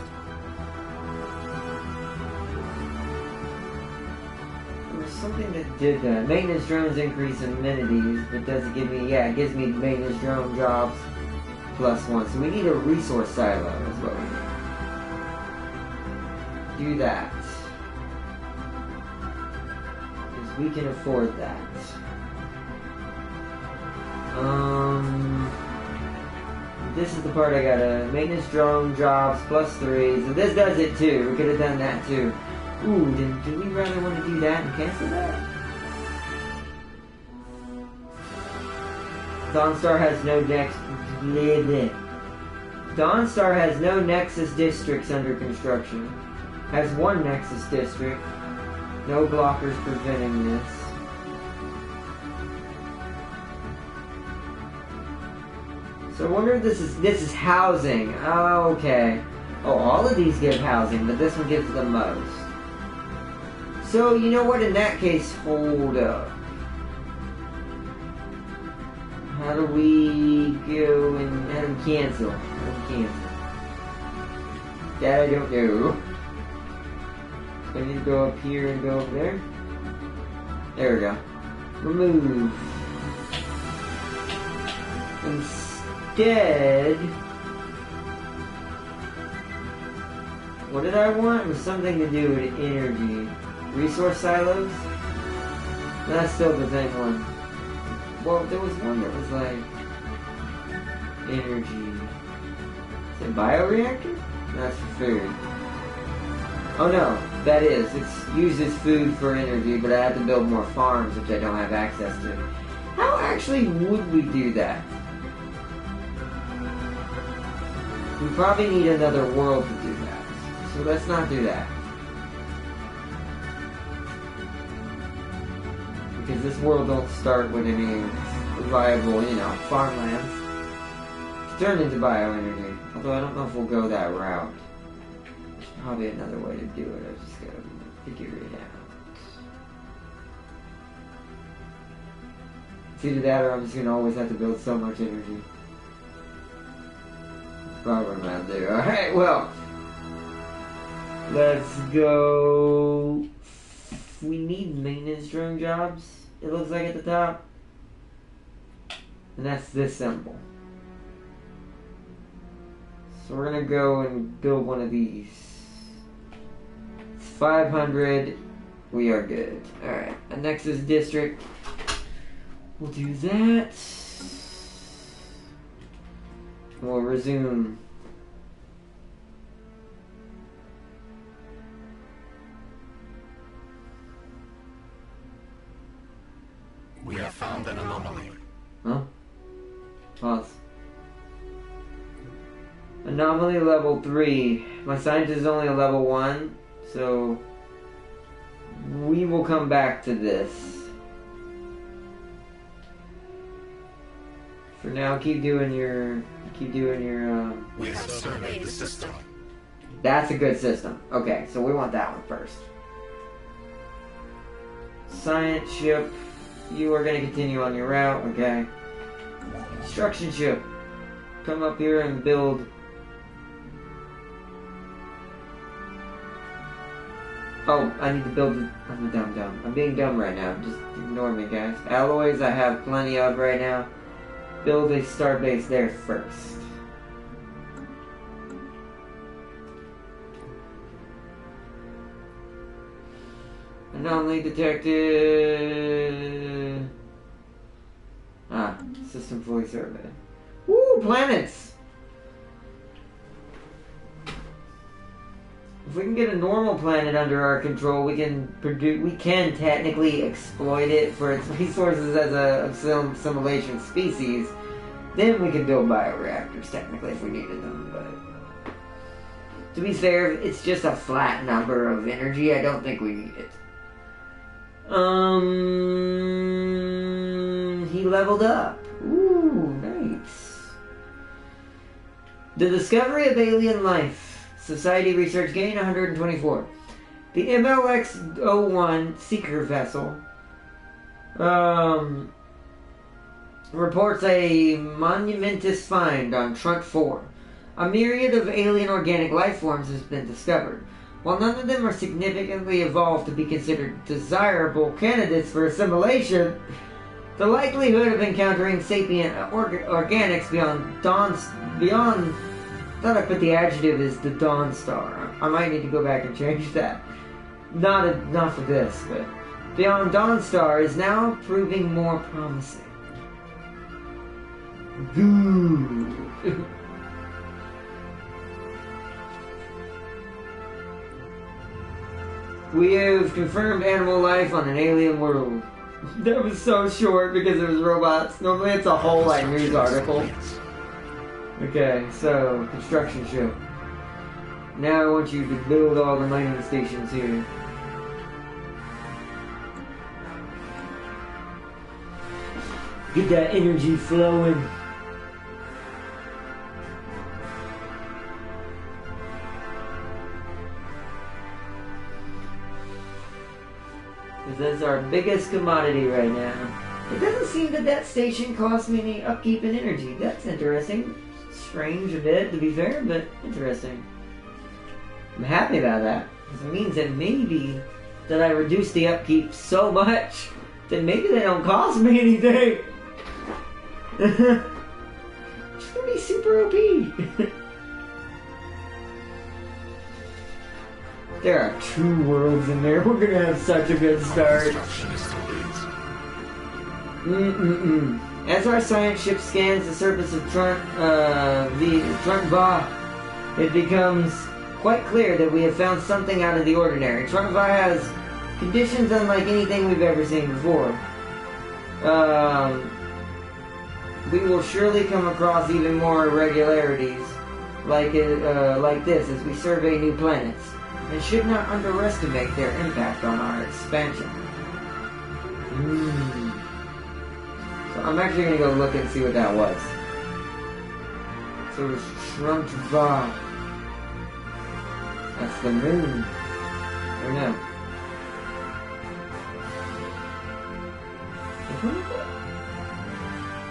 S1: There's something that did that. Maintenance drones increase amenities, but does it give me, yeah, it gives me maintenance drone jobs +1. So we need a resource silo is what we need. Do that. Because we can afford that. this is the part I gotta... Maintenance drone jobs +3. So this does it too. We could have done that too. Ooh, do we rather want to do that and cancel that? Dawnstar has no Dawnstar has no Nexus districts under construction. Has one Nexus district. No blockers preventing this. So I wonder if this is housing. Oh, okay. Oh, all of these give housing, but this one gives the most. So you know what? In that case, hold up. How do we go and how do we cancel? That I don't know. So I need to go up here and go over there. There we go. Remove. Instead, what did I want? It was something to do with energy. Resource silos? That's still the same one. Well, there was one that was like energy. Is it bioreactor? That's for food. Oh no, that is. It uses food for energy, but I have to build more farms, which I don't have access to. How actually would we do that? We probably need another world to do that. So let's not do that. Because this world don't start with any viable, farmlands. It's turned into bioenergy. Although I don't know if we'll go that route. There's probably another way to do it. I just gotta figure it out. It's either that or I'm just gonna always have to build so much energy. That's probably what I'm gonna do. Alright, well. Let's go. We need maintenance drone jobs, it looks like at the top. And that's this symbol. So we're gonna go and build one of these. It's 500. We are good. Alright, a Nexus district. We'll do that. We'll resume.
S2: We have found an anomaly.
S1: Huh? Pause. Anomaly level 3. My scientist is only a level 1, so we will come back to this. For now, keep doing your.
S2: We have surveyed the system.
S1: That's a good system. Okay, so we want that one first. Science ship. You are going to continue on your route, okay? Construction ship. Come up here and build. Oh, I need to build. I'm dumb. I'm being dumb right now. Just ignore me, guys. Alloys I have plenty of right now. Build a star base there first. Anomaly detected. System fully surveyed. Woo, planets! If we can get a normal planet under our control, we can technically exploit it for its resources as a assimilation species. Then we can build bioreactors, technically, if we needed them, but to be fair, it's just a flat number of energy. I don't think we need it. He leveled up. Ooh, nice. The discovery of alien life. Society research gain 124. The MLX-01 Seeker vessel reports a monumentous find on Trunk 4. A myriad of alien organic life forms has been discovered. While none of them are significantly evolved to be considered desirable candidates for assimilation, the likelihood of encountering sapient organics beyond I thought I put the adjective as the Dawnstar. I might need to go back and change that. Not for this, but beyond Dawnstar is now proving more promising. Good. We have confirmed animal life on an alien world. That was so short because it was robots. Normally it's a whole like news article. Okay, so construction ship. Now I want you to build all the mining stations here. Get that energy flowing. Because that's our biggest commodity right now. It doesn't seem that that station costs me any upkeep and energy. That's interesting. Strange a bit, to be fair, but interesting. I'm happy about that. Because it means that maybe that I reduced the upkeep so much that maybe they don't cost me anything. It's gonna be super OP. There are 2 worlds in there. We're gonna have such a good start. As our science ship scans the surface of Truntva, it becomes quite clear that we have found something out of the ordinary. Truntva has conditions unlike anything we've ever seen before. We will surely come across even more irregularities like this as we survey new planets, and should not underestimate their impact on our expansion. So I'm actually going to go look and see what that was. So it's Truntva. That's the moon. Or no?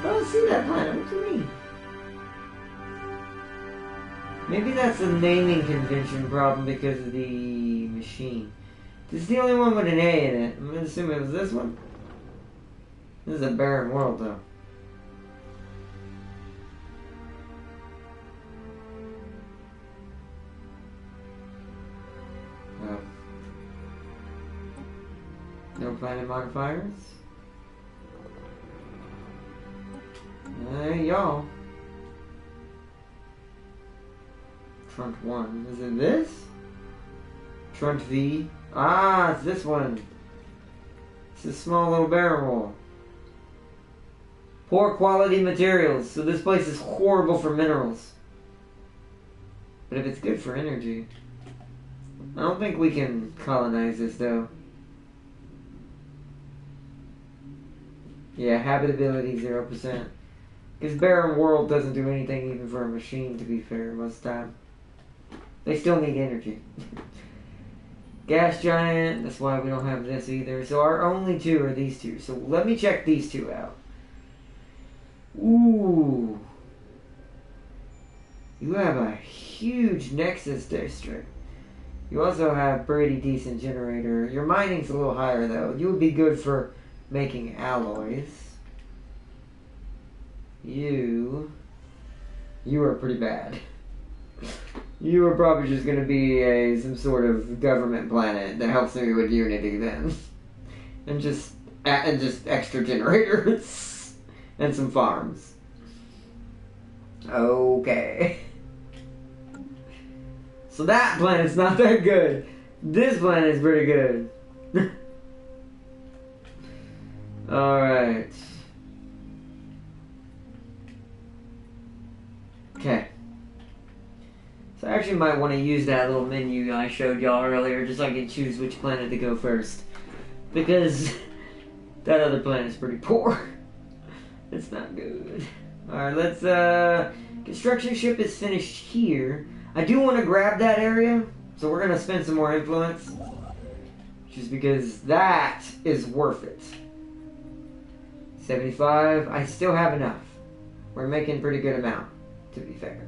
S1: I don't see that planet. What do you mean? Maybe that's a naming convention problem because of the machine. This is the only one with an A in it. I'm going to assume it was this one. This is a barren world, though. Oh. No planet modifiers? Hey, y'all. Trunt 1. Is it this? Trunt V. Ah, it's this one. It's a small little barren wall. Poor quality materials. So this place is horrible for minerals. But if it's good for energy. I don't think we can colonize this though. Yeah, habitability 0%. Because barren world doesn't do anything even for a machine, to be fair, most of the time. They still need energy. Gas giant, that's why we don't have this either. So our only 2 are these 2. So let me check these 2 out. Ooh. You have a huge Nexus district. You also have pretty decent generator. Your mining's a little higher though. You would be good for making alloys. You are pretty bad. You are probably just going to be some sort of government planet that helps me with Unity then. and just extra generators. And some farms. Okay. So that planet's not that good. This planet is pretty good. Alright. Okay. So I actually might want to use that little menu I showed y'all earlier just so I can choose which planet to go first. Because that other planet's pretty poor. It's not good. Alright, let's, construction ship is finished here. I do want to grab that area, so we're going to spend some more influence. Just because that is worth it. 75, I still have enough. We're making pretty good amount, to be fair.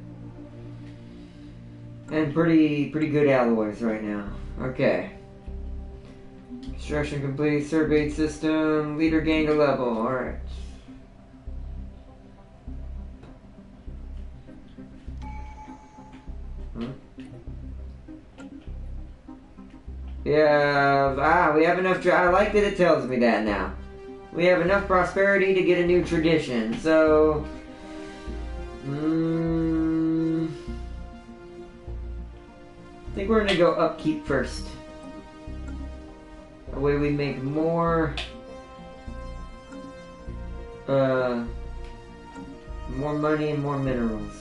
S1: And pretty good alloys right now. Okay. Construction complete, surveyed system, leader gained a level, alright. Yeah, we have enough, I like that it tells me that now. We have enough prosperity to get a new tradition, so... I think we're gonna go upkeep first. That way we make more money and more minerals.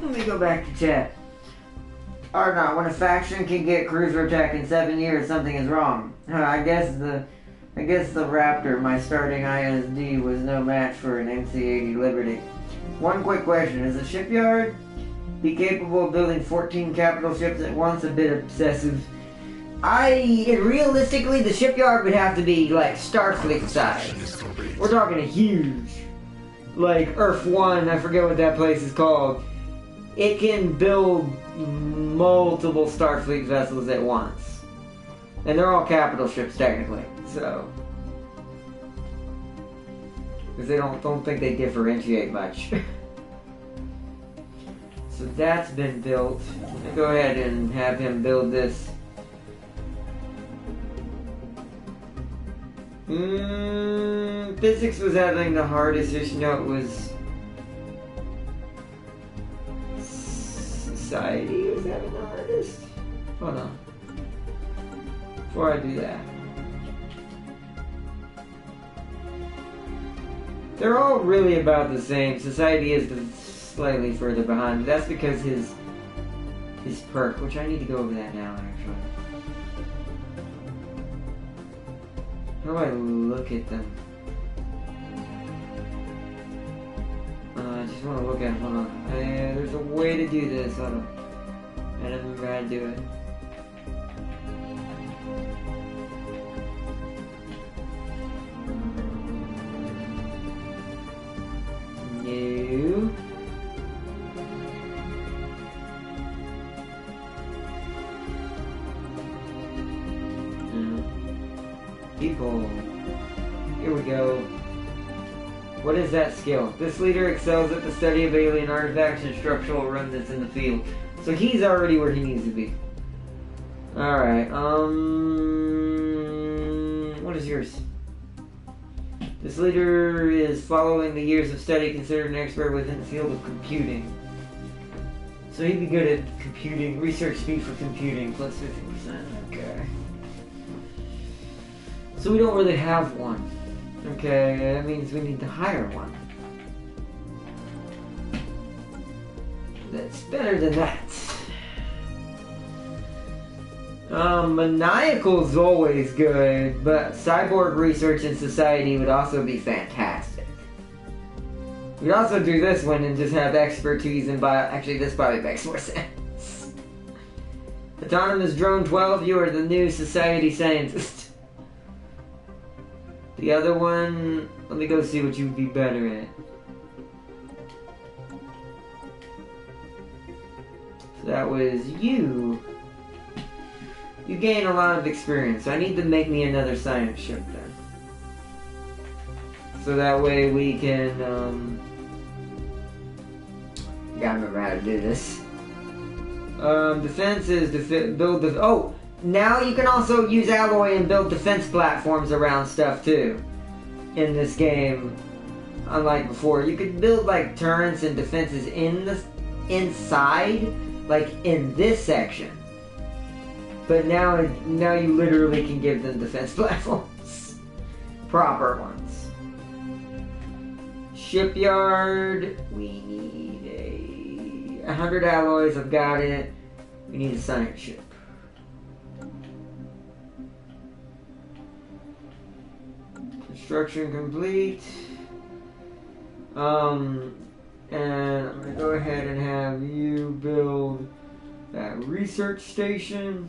S1: Let me go back to chat. Or not, when a faction can get cruiser attack in 7 years, something is wrong. I guess the Raptor, my starting ISD, was no match for an MC-80 Liberty. One quick question, is a shipyard be capable of building 14 capital ships at once? A bit obsessive. Realistically, the shipyard would have to be like Starfleet size. We're talking a huge, like Earth 1, I forget what that place is called. It can build multiple Starfleet vessels at once. And they're all capital ships technically, so. Because they don't think they differentiate much. So that's been built. I'm gonna go ahead and have him build this. Physics was having the hardest issue. No, it was Society was having the hardest. Hold on. Before I do that. They're all really about the same. Society is slightly further behind. That's because his perk, which I need to go over that now actually. How do I look at them? I just want to look at them. Hold on. There's a way to do this. Hold on. I don't remember how to do it. New. People. Here we go. What is that skill? This leader excels at the study of alien artifacts and structural remnants in the field. So he's already where he needs to be. Alright, what is yours? This leader is following the years of study, considered an expert within the field of computing. So he'd be good at computing, research speed for computing, plus 50%. Okay. So we don't really have one. Okay, that means we need to hire one. That's better than that. Maniacal's always good, but cyborg research in society would also be fantastic. We'd also do this one and just have expertise in bio. Actually, this probably makes more sense. Autonomous Drone 12, you are the new society scientist. The other one, let me go see what you'd be better at. So that was you. You gain a lot of experience, so I need to make me another science ship then. So that way we can, gotta remember how to do this. Defense is build the, oh! Now you can also use alloy and build defense platforms around stuff too. In this game, unlike before, you could build like turrets and defenses inside, like in this section. But now you literally can give them defense platforms, proper ones. Shipyard, we need 100 alloys. I've got it. We need a science ship. Construction complete. And I'm gonna go ahead and have you build that research station.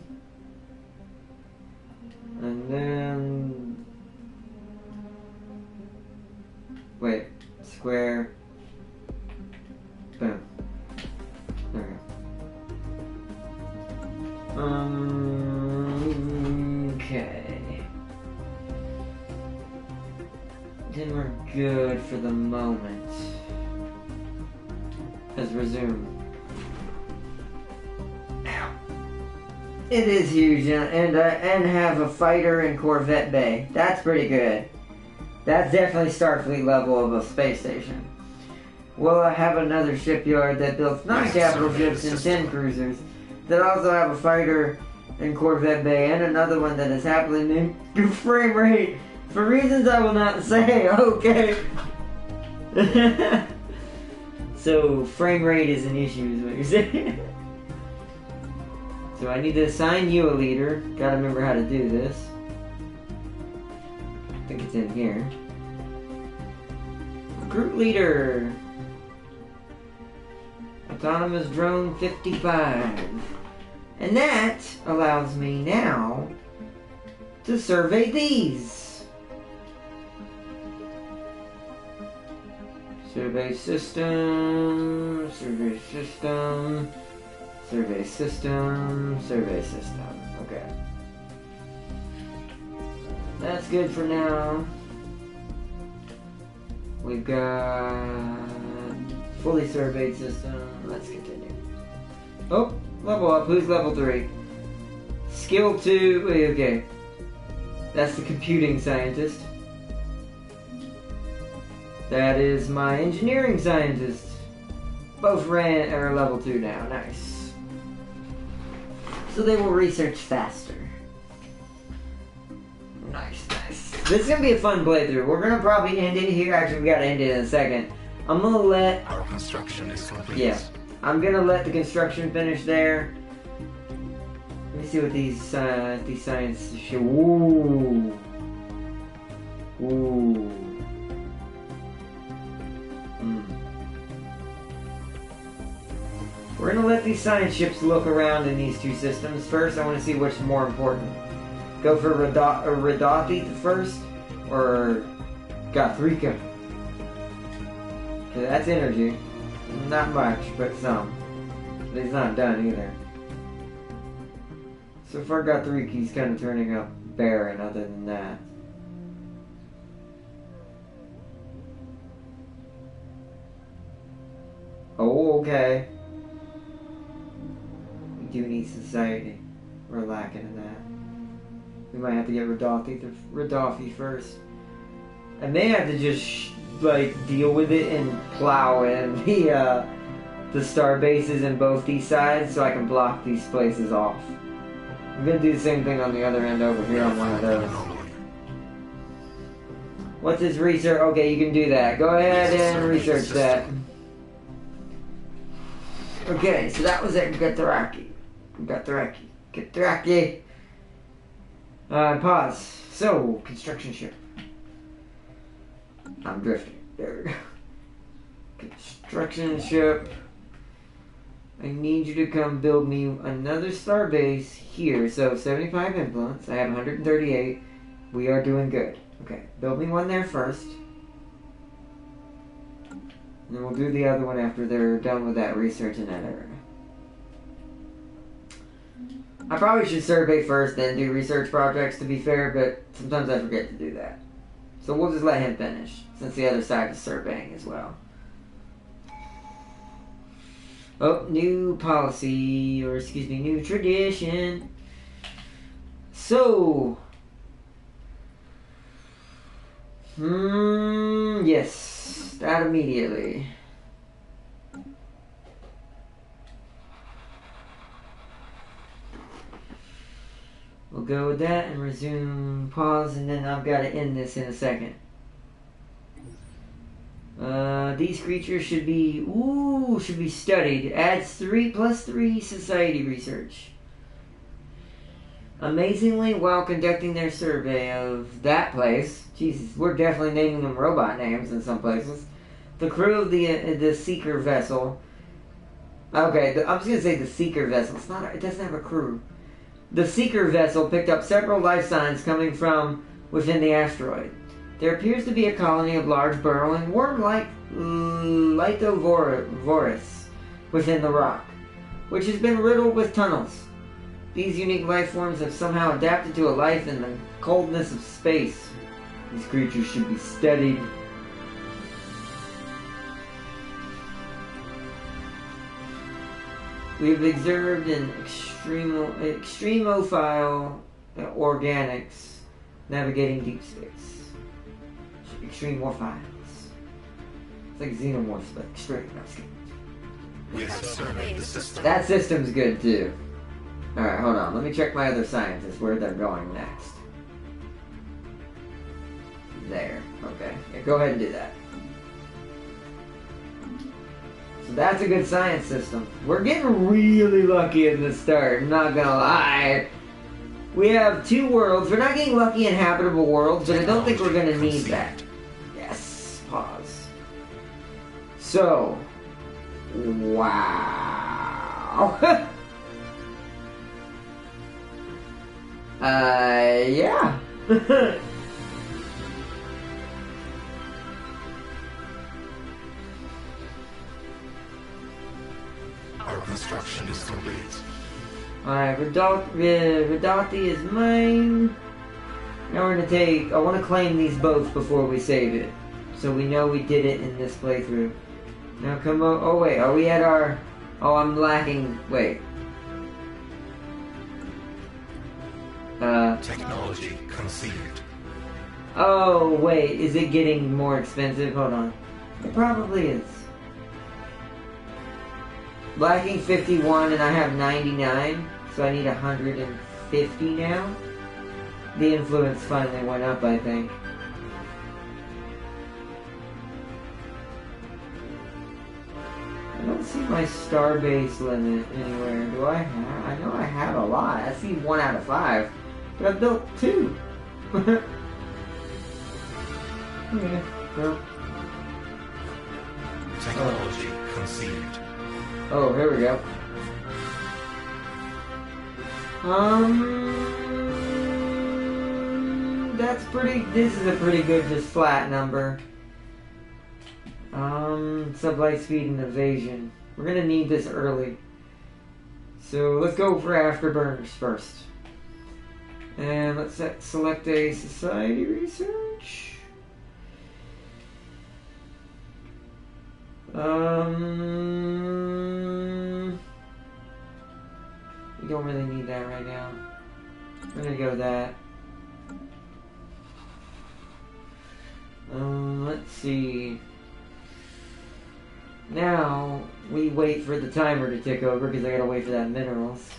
S1: And then wait, square. Boom. There we go. Okay. Then we're good for the moment. Let's resume. Ow. It is huge, and have a fighter and Corvette bay. That's pretty good. That's definitely Starfleet level of a space station. Well, I have another shipyard that builds 9 capital ships and 10 cruisers. That also have a fighter in Corvette Bay, and another one that is happily named Frame Rate, for reasons I will not say, okay? So, frame rate is an issue, is what you're saying. So I need to assign you a leader. Gotta remember how to do this. I think it's in here. Recruit leader. Autonomous drone 55. And that allows me now to survey these. Survey system, survey system, survey system, survey system. Okay. That's good for now. We've got fully surveyed system. Let's continue. Oh, level up. Who's level 3? Skill 2. Okay. That's the computing scientist. That is my engineering scientist. Both are level 2 now. Nice. So they will research faster. Nice, nice. This is going to be a fun playthrough. We're going to probably end it here. Actually, we got to end it in a second. I'm going to let...
S2: Our construction is complete.
S1: Yeah. I'm going to let the construction finish there. Let me see what these science show. Ooh. Ooh. We're going to let these science ships look around in these 2 systems. First, I want to see which is more important. Go for Radathi first, or Gothrika. Okay, that's energy. Not much, but some. But he's not done either. So far, Gothriki's kind of turning up barren other than that. Oh, okay. We do need society. We're lacking in that. We might have to get Radathi first. I may have to just deal with it and plow in the star bases in both these sides so I can block these places off. I'm gonna do the same thing on the other end over here on one of those. What's this research? Okay, you can do that. Go ahead and research that. Okay, so that was at Gothraki. Pause. So, construction ship. I'm drifting. There we go. Construction ship. I need you to come build me another star base here. So, 75 influence. I have 138. We are doing good. Okay, build me one there first. And then we'll do the other one after they're done with that research in that area. I probably should survey first, then do research projects, to be fair, but sometimes I forget to do that. So we'll just let him finish, since the other side is surveying as well. Oh, new policy, or excuse me, new tradition. So, yes, that immediately. We'll go with that and resume pause, and then I've got to end this in a second. These creatures should be studied. Adds 3 plus 3 society research. Amazingly, while conducting their survey of that place, Jesus, we're definitely naming them robot names in some places. The crew of the Seeker vessel. Okay, I'm just gonna say the Seeker vessel. It doesn't have a crew. The Seeker vessel picked up several life signs coming from within the asteroid. There appears to be a colony of large burrowing worm-like Lithovorus within the rock, which has been riddled with tunnels. These unique life forms have somehow adapted to a life in the coldness of space. These creatures should be studied. We have observed an extremophile organics navigating deep space. Extremophiles. like xenomorphs, but extreme.
S2: We have surveyed the system.
S1: That system's good too. Alright, hold on. Let me check my other scientists, where they're going next. There. Okay. Yeah, go ahead and do that. So that's a good science system. We're getting really lucky at the start, I'm not gonna lie. We have 2 worlds. We're not getting lucky in habitable worlds, but I don't think we're gonna need that. Yes. Pause. So. Wow. Yeah.
S2: Our construction is complete.
S1: Alright, Radati is mine. Now we're gonna take... I want to claim these both before we save it. So we know we did it in this playthrough. Now come on... Oh wait, are we at our... Oh, I'm lacking... Wait.
S2: Technology conceived.
S1: Oh, wait. Is it getting more expensive? Hold on. It probably is. Lacking 51 and I have 99. So I need 150 now. The influence finally went up, I think. I don't see my starbase limit anywhere. Do I have? I know I have a lot. I see 1 out of 5. But I've built 2. Okay, well.
S2: Technology conceived.
S1: Oh, here we go. That's pretty, this is a pretty good just flat number. Sublight speed and evasion. We're gonna need this early. So let's go for afterburners first. And let's select a society research. We don't really need that right now. We're gonna go with that. Let's see. Now, we wait for the timer to tick over because I gotta wait for that minerals.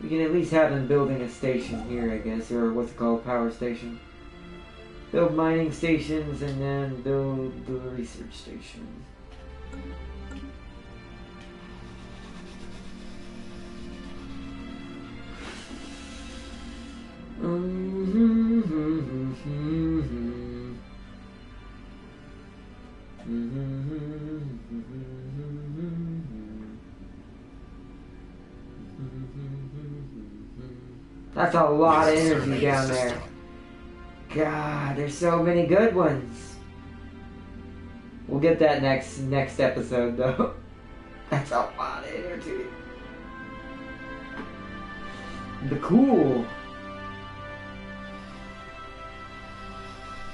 S1: We can at least have them building a station here, I guess, or what's it called, power station. Build mining stations and then build the research station. That's a lot of energy down there. God, there's so many good ones. We'll get that next episode though. That's a lot of energy. The cool.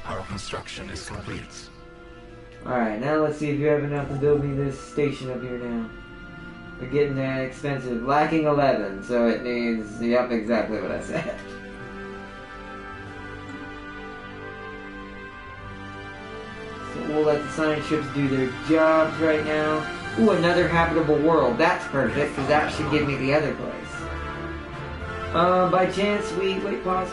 S2: Our construction is complete.
S1: Alright, now let's see if you have enough to build me this station up here now. They're getting that expensive. Lacking 11, so it needs... Yep, exactly what I said. So we'll let the science ships do their jobs right now. Ooh, another habitable world. That's perfect, because that should give me the other place. By chance we... Wait, pause.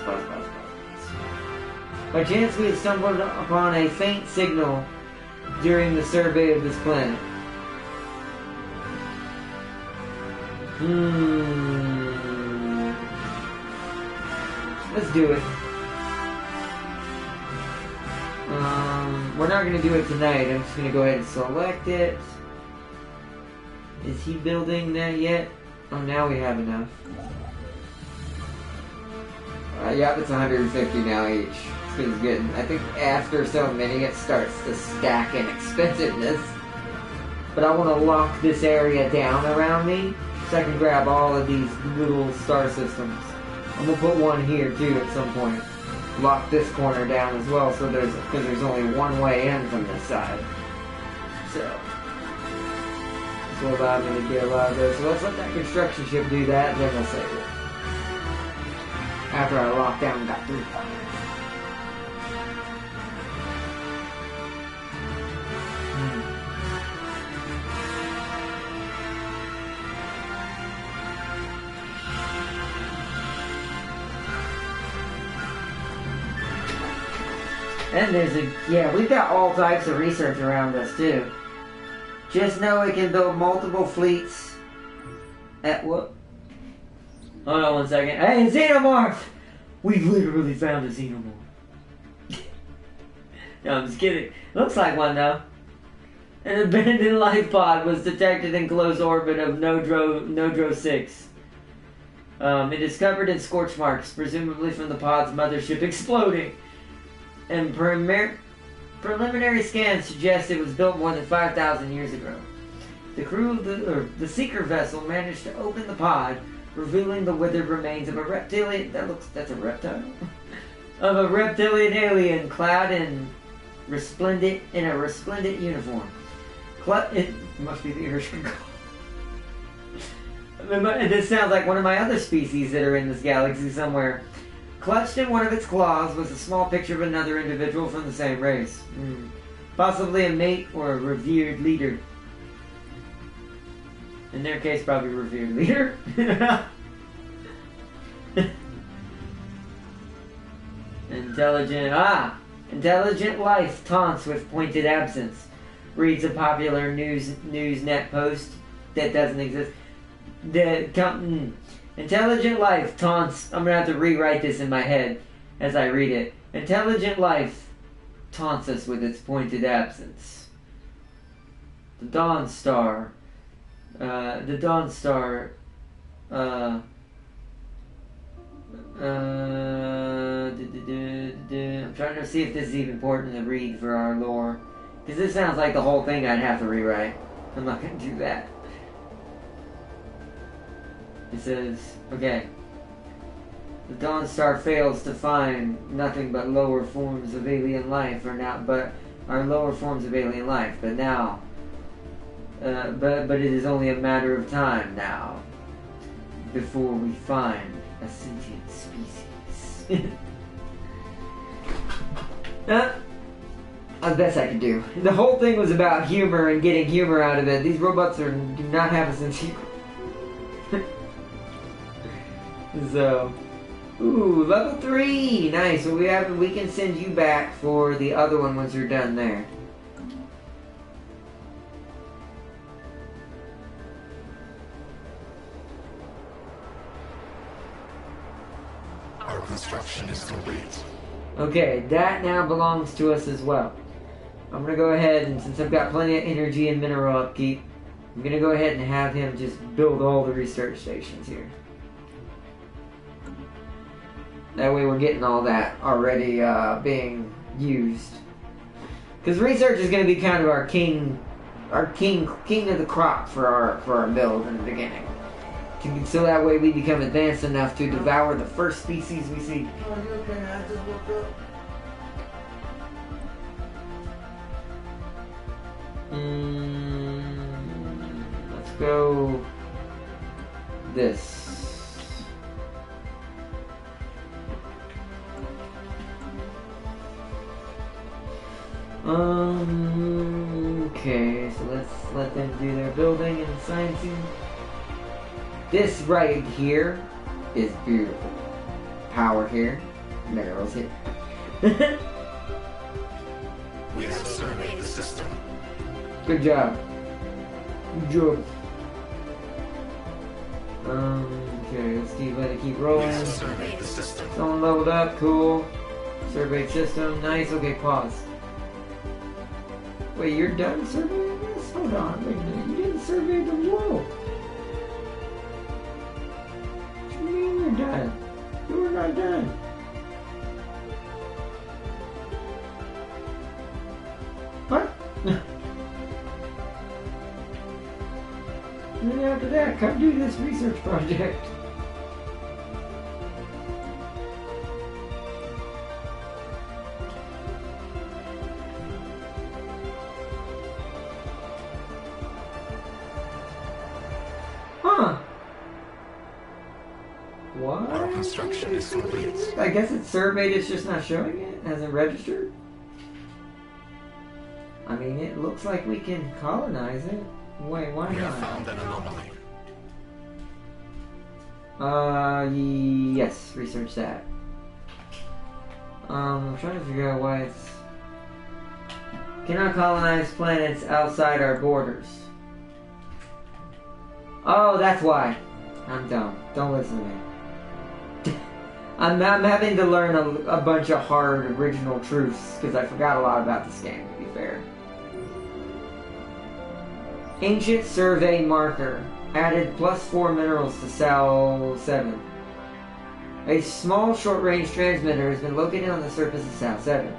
S1: By chance we had stumbled upon a faint signal during the survey of this planet. Let's do it. We're not going to do it tonight. I'm just going to go ahead and select it. Is he building that yet? Oh, now we have enough. Yep, it's 150 now each. It's getting, I think after so many it starts to stack in expensiveness. But I want to lock this area down around me so I can grab all of these little star systems. I'm going to put one here too at some point. Lock this corner down as well so because there's only one way in from this side. So this will allow me to get a lot of those. So let's let that construction ship do that and then we'll save it. After I lock down and got 3 points. And there's a... Yeah, we've got all types of research around us, too. Just know it can build multiple fleets at what? Hold on one second. Hey, xenomorph! We've literally found a xenomorph. No, I'm just kidding. Looks like one, though. An abandoned life pod was detected in close orbit of Nodro 6. It is covered in scorch marks, presumably from the pod's mothership exploding. And preliminary scans suggest it was built more than 5,000 years ago. The crew of the Seeker vessel managed to open the pod, revealing the withered remains of a reptilian... That's a reptile? Of a reptilian alien clad in a resplendent uniform. It must be the Irishman. This sounds like one of my other species that are in this galaxy somewhere. Clutched in one of its claws was a small picture of another individual from the same race. Possibly a mate or a revered leader. In their case, probably a revered leader. Intelligent life taunts with pointed absence. Reads a popular Newsnet post that doesn't exist. Intelligent life taunts... I'm going to have to rewrite this in my head as I read it. Intelligent life taunts us with its pointed absence. The Dawn Star. I'm trying to see if this is even important to read for our lore. Because this sounds like the whole thing I'd have to rewrite. I'm not going to do that. It says, okay. The Dawn Star fails to find nothing but lower forms of alien life, but now, but it is only a matter of time now before we find a sentient species. That's the best I could do. The whole thing was about humor and getting humor out of it. These robots do not have a sense of humor. So, ooh, level 3, nice. So we can send you back for the other one once you're done there.
S2: Our construction is complete.
S1: Okay, that now belongs to us as well. I'm gonna go ahead and since I've got plenty of energy and mineral upkeep, I'm gonna go ahead and have him just build all the research stations here. That way we're getting all that already being used. Because research is going to be kind of our king of the crop for our build in the beginning. So that way we become advanced enough to devour the first species we see.
S3: Oh, you okay? I just woke up.
S1: Let's go this. Okay, so let's let them do their building and sciencing. This right here is beautiful. Power here, minerals here.
S2: We have surveyed the system.
S1: Good job. Good job. Okay, let it keep
S2: We
S1: rolling.
S2: have surveyed the system.
S1: Someone leveled up, cool. Surveyed system, nice. Okay, pause. Wait, you're done surveying this? Hold on, wait a minute. You didn't survey the world. What do you mean you're done? You were not done. What? And then after that, come do this research project. Huh. What?
S2: Our construction is complete.
S1: I guess it's surveyed, it's just not showing it? Hasn't registered? I mean, it looks like we can colonize it. Wait, why
S2: We have
S1: not?
S2: found an anomaly.
S1: Yes, research that. I'm trying to figure out why it's Cannot colonize planets outside our borders. Oh, that's why. I'm dumb. Don't listen to me. I'm having to learn a bunch of hard original truths because I forgot a lot about this game, to be fair. Ancient Survey Marker. Added +4 minerals to Sal 7. A small short-range transmitter has been located on the surface of Sal 7.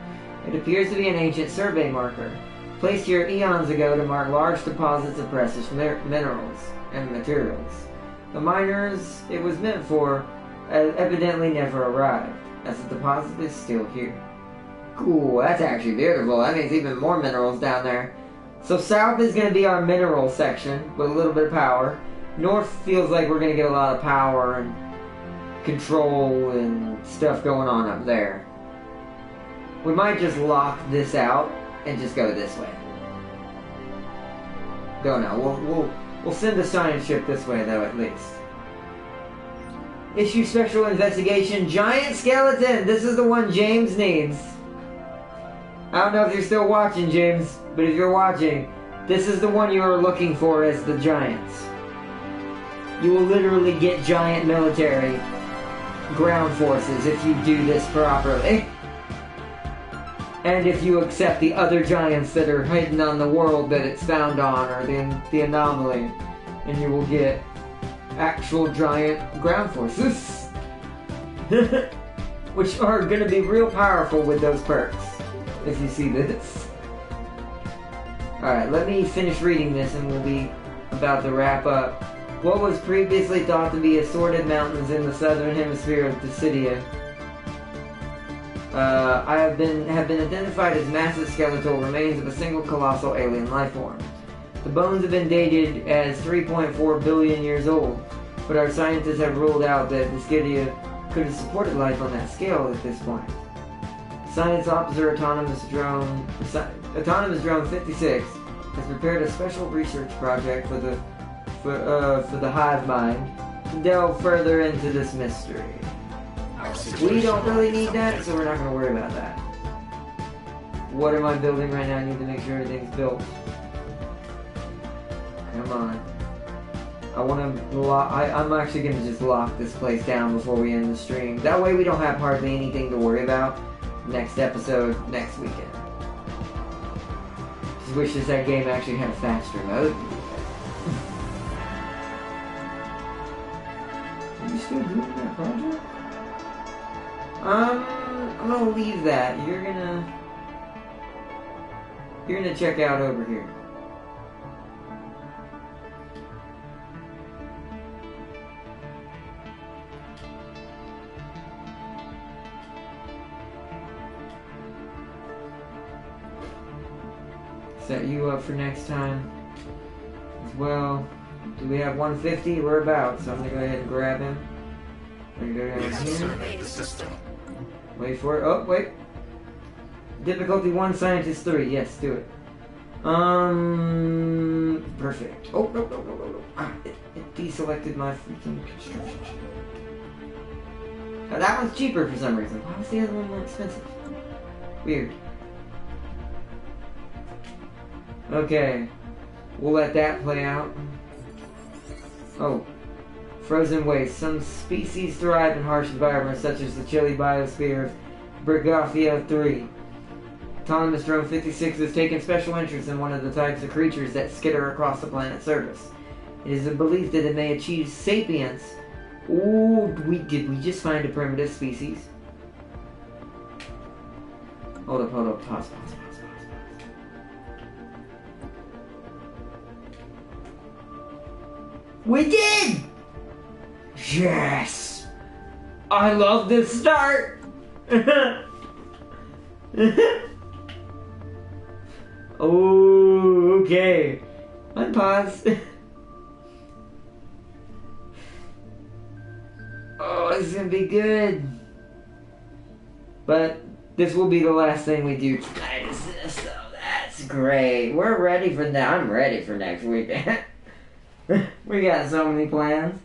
S1: It appears to be an ancient survey marker, placed here eons ago to mark large deposits of precious minerals and materials. The miners it was meant for evidently never arrived, as the deposit is still here. Cool, that's actually beautiful. That means even more minerals down there. So south is going to be our mineral section, with a little bit of power. North feels like we're going to get a lot of power and control and stuff going on up there. We might just lock this out and just go this way. Don't know. We'll send a science ship this way, though, at least. Issue Special Investigation Giant Skeleton! This is the one James needs. I don't know if you're still watching, James, but if you're watching, this is the one you are looking for as the Giants. You will literally get giant military ground forces if you do this properly. And if you accept the other giants that are hidden on the world that it's found on, or the anomaly, and you will get actual giant ground forces. Which are going to be real powerful with those perks, if you see this. Alright, let me finish reading this and we'll be about to wrap up. What was previously thought to be assorted mountains in the southern hemisphere of Dissidia have been identified as massive skeletal remains of a single colossal alien life form. The bones have been dated as 3.4 billion years old, but our scientists have ruled out that Dissidia could have supported life on that scale at this point. Science Officer Autonomous Drone 56 has prepared a special research project for the hive mind to delve further into this mystery. We don't really need that, so we're not going to worry about that. What am I building right now? I need to make sure everything's built. Come on. I want to lock. I'm actually going to just lock this place down before we end the stream. That way we don't have hardly anything to worry about next episode, next weekend. Just wish that game actually had a faster mode. Are you still doing that project? I'm gonna leave that. You're gonna check out over here. Set you up for next time as well. Do we have 150? We're about, so I'm gonna go ahead and grab him. We're gonna go down here.
S2: Survey the system.
S1: Wait for it. Oh, wait. Difficulty 1, Scientist 3. Yes, do it. Perfect. Oh, no. Ah, it deselected my freaking construction. Oh, that one's cheaper for some reason. Why was the other one more expensive? Weird. Okay. We'll let that play out. Oh. Frozen waste. Some species thrive in harsh environments such as the chilly biosphere of Brigothia 3. Autonomous Drone 56 has taken special interest in one of the types of creatures that skitter across the planet's surface. It is believed that it may achieve sapience. Ooh, did we just find a primitive species? Hold up. Pause. We did! Yes! I love this start! Oh, okay. Unpause. Oh, this is gonna be good. But this will be the last thing we do tonight, is this, so that's great. We're ready for that. I'm ready for next weekend. We got so many plans.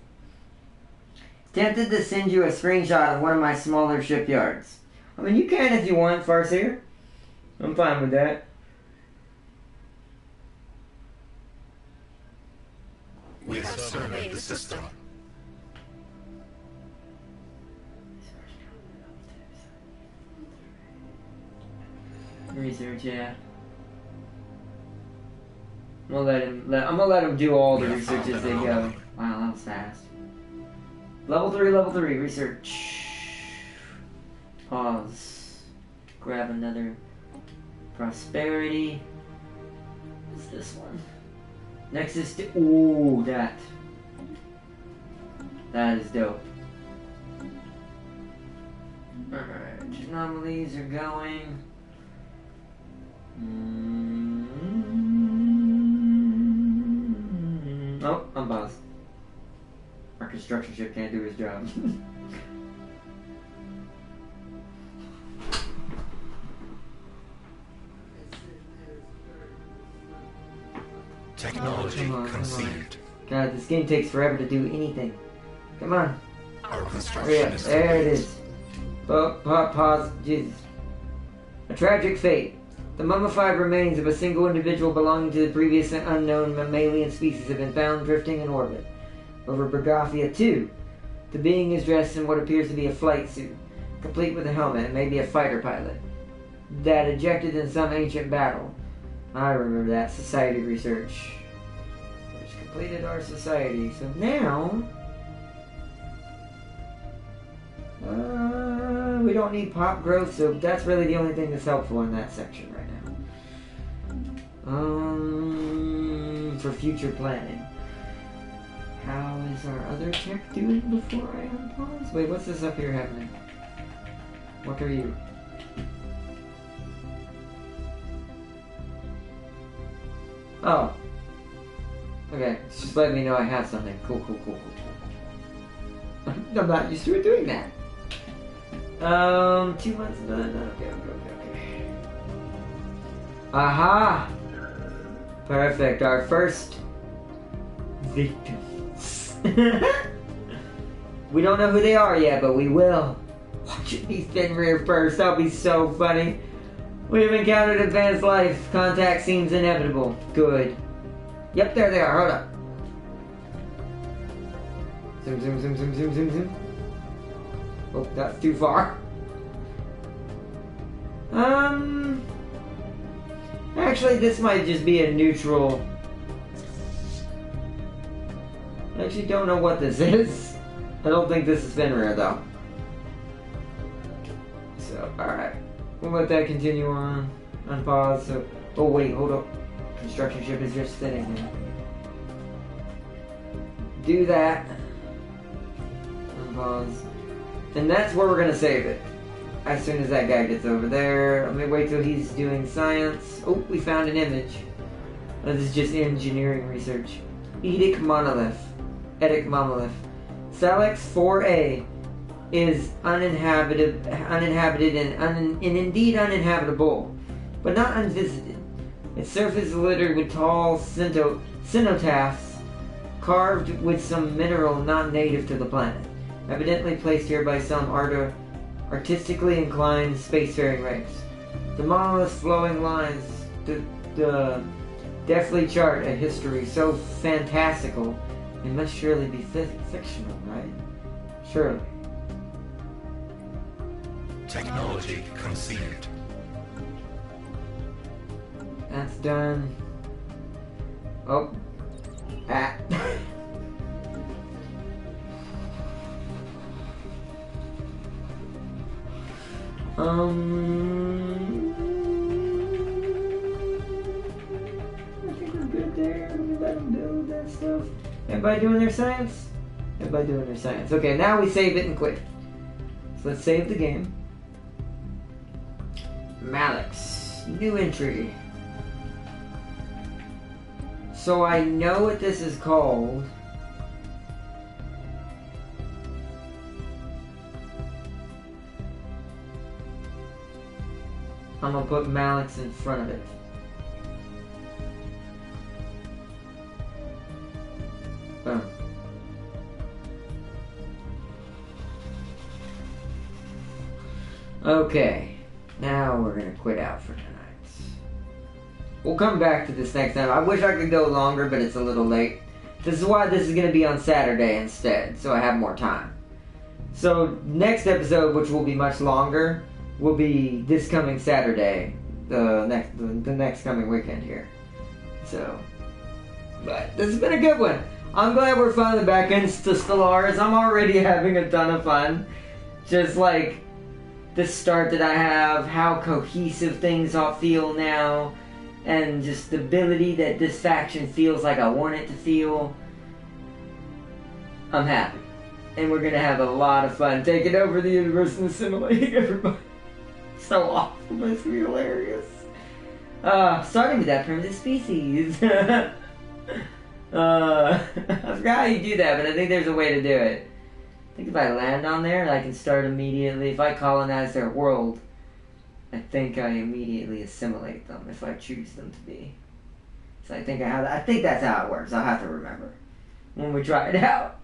S1: Tempted to send you a screenshot of one of my smaller shipyards. I mean, you can if you want, Farseer. I'm fine with that.
S2: We have surveyed the system.
S1: Research, yeah. I'm gonna let him do all the research as they go. Wow, that was fast. Level 3, research. Pause. Grab another prosperity. What's this one? Next is ooh, that is dope. Alright, anomalies are going. Oh, I'm paused. Our construction ship can't do his job.
S2: Technology
S1: Come on.
S2: conceived.
S1: God, this game takes forever to do anything. Come on.
S2: Our construction
S1: Hurry up.
S2: is
S1: There it
S2: complete.
S1: is. Pause. Jesus. A tragic fate. The mummified remains of a single individual belonging to the previous unknown mammalian species have been found drifting in orbit over Bergothia 2. The being is dressed in what appears to be a flight suit, complete with a helmet and maybe a fighter pilot, that ejected in some ancient battle. I remember that. Society research. Which completed our society. So now... we don't need pop growth, so that's really the only thing that's helpful in that section right now. For future planning. How is our other tech doing before I unpause? Wait, what's this up here happening? What are you? Oh. Okay, it's just letting me know I have something. Cool. I'm not used to it doing that. 2 months done. Okay. Aha! Perfect. Our first victims. We don't know who they are yet, but we will. Watch it be Fenrir first. That'll be so funny. We have encountered advanced life. Contact seems inevitable. Good. Yep, there they are. Hold up. Zoom. Oh, that's too far. Actually, this might just be a neutral. I actually don't know what this is. I don't think this is Fenrir, though. So, alright. We'll let that continue on. Unpause. So, oh, wait, hold up. Construction ship is just sitting here. Do that. Unpause. And that's where we're going to save it. As soon as that guy gets over there. Let me wait till he's doing science. Oh, we found an image. This is just engineering research. Edic monolith. Salix 4A is uninhabited and indeed uninhabitable, but not unvisited. Its surface is littered with tall cenotaphs carved with some mineral not native to the planet, evidently placed here by some artistically inclined spacefaring race. The monolith's flowing lines deftly chart a history so fantastical it must surely be fictional, right? Surely.
S2: Technology conceived.
S1: That's done. Oh. Ah. I think we're good there. We let them build that stuff. Everybody doing their science? Everybody doing their science. Okay, now we save it and quit. So let's save the game. Malix. New entry. So I know what this is called. I'm gonna put Malix in front of it. Boom. Okay, now we're gonna quit out for tonight. We'll come back to this next time. I wish I could go longer, but it's a little late. This is why this is going to be on Saturday instead, so I have more time. So next episode, which will be much longer, will be this coming Saturday, the next coming weekend here. So, but this has been a good one. I'm glad we're finally back into Stellaris. I'm already having a ton of fun. Just like the start that I have, how cohesive things all feel now, and just the ability that this faction feels like I want it to feel. I'm happy. And we're gonna have a lot of fun taking over the universe and assimilating everybody. So awful, but it's gonna be hilarious. Starting with that primitive species. I forgot how you do that, but I think there's a way to do it. I think if I land on there, I can start immediately. If I colonize their world, I think I immediately assimilate them if I choose them to be. So I think that's how it works. I'll have to remember when we try it out.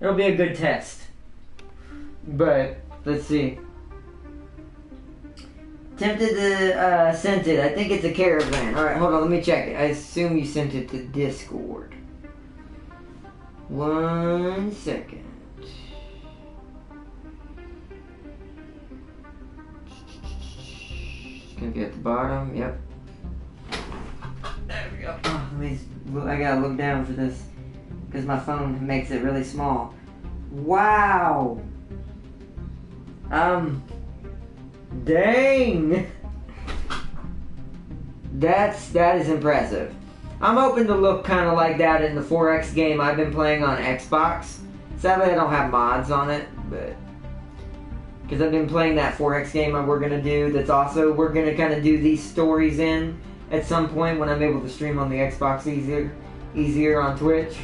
S1: It'll be a good test. But let's see. Tempted to sent it. I think it's a caravan. Alright, hold on, let me check it. I assume you sent it to Discord. 1 second. It's gonna be at the bottom, yep. There we go. Oh, I gotta look down for this because my phone makes it really small. Wow! Dang! That is impressive. I'm hoping to look kind of like that in the 4X game I've been playing on Xbox. Sadly, I don't have mods on it, but because I've been playing that 4X game we're gonna do. That's also we're gonna kind of do these stories in at some point when I'm able to stream on the Xbox easier on Twitch.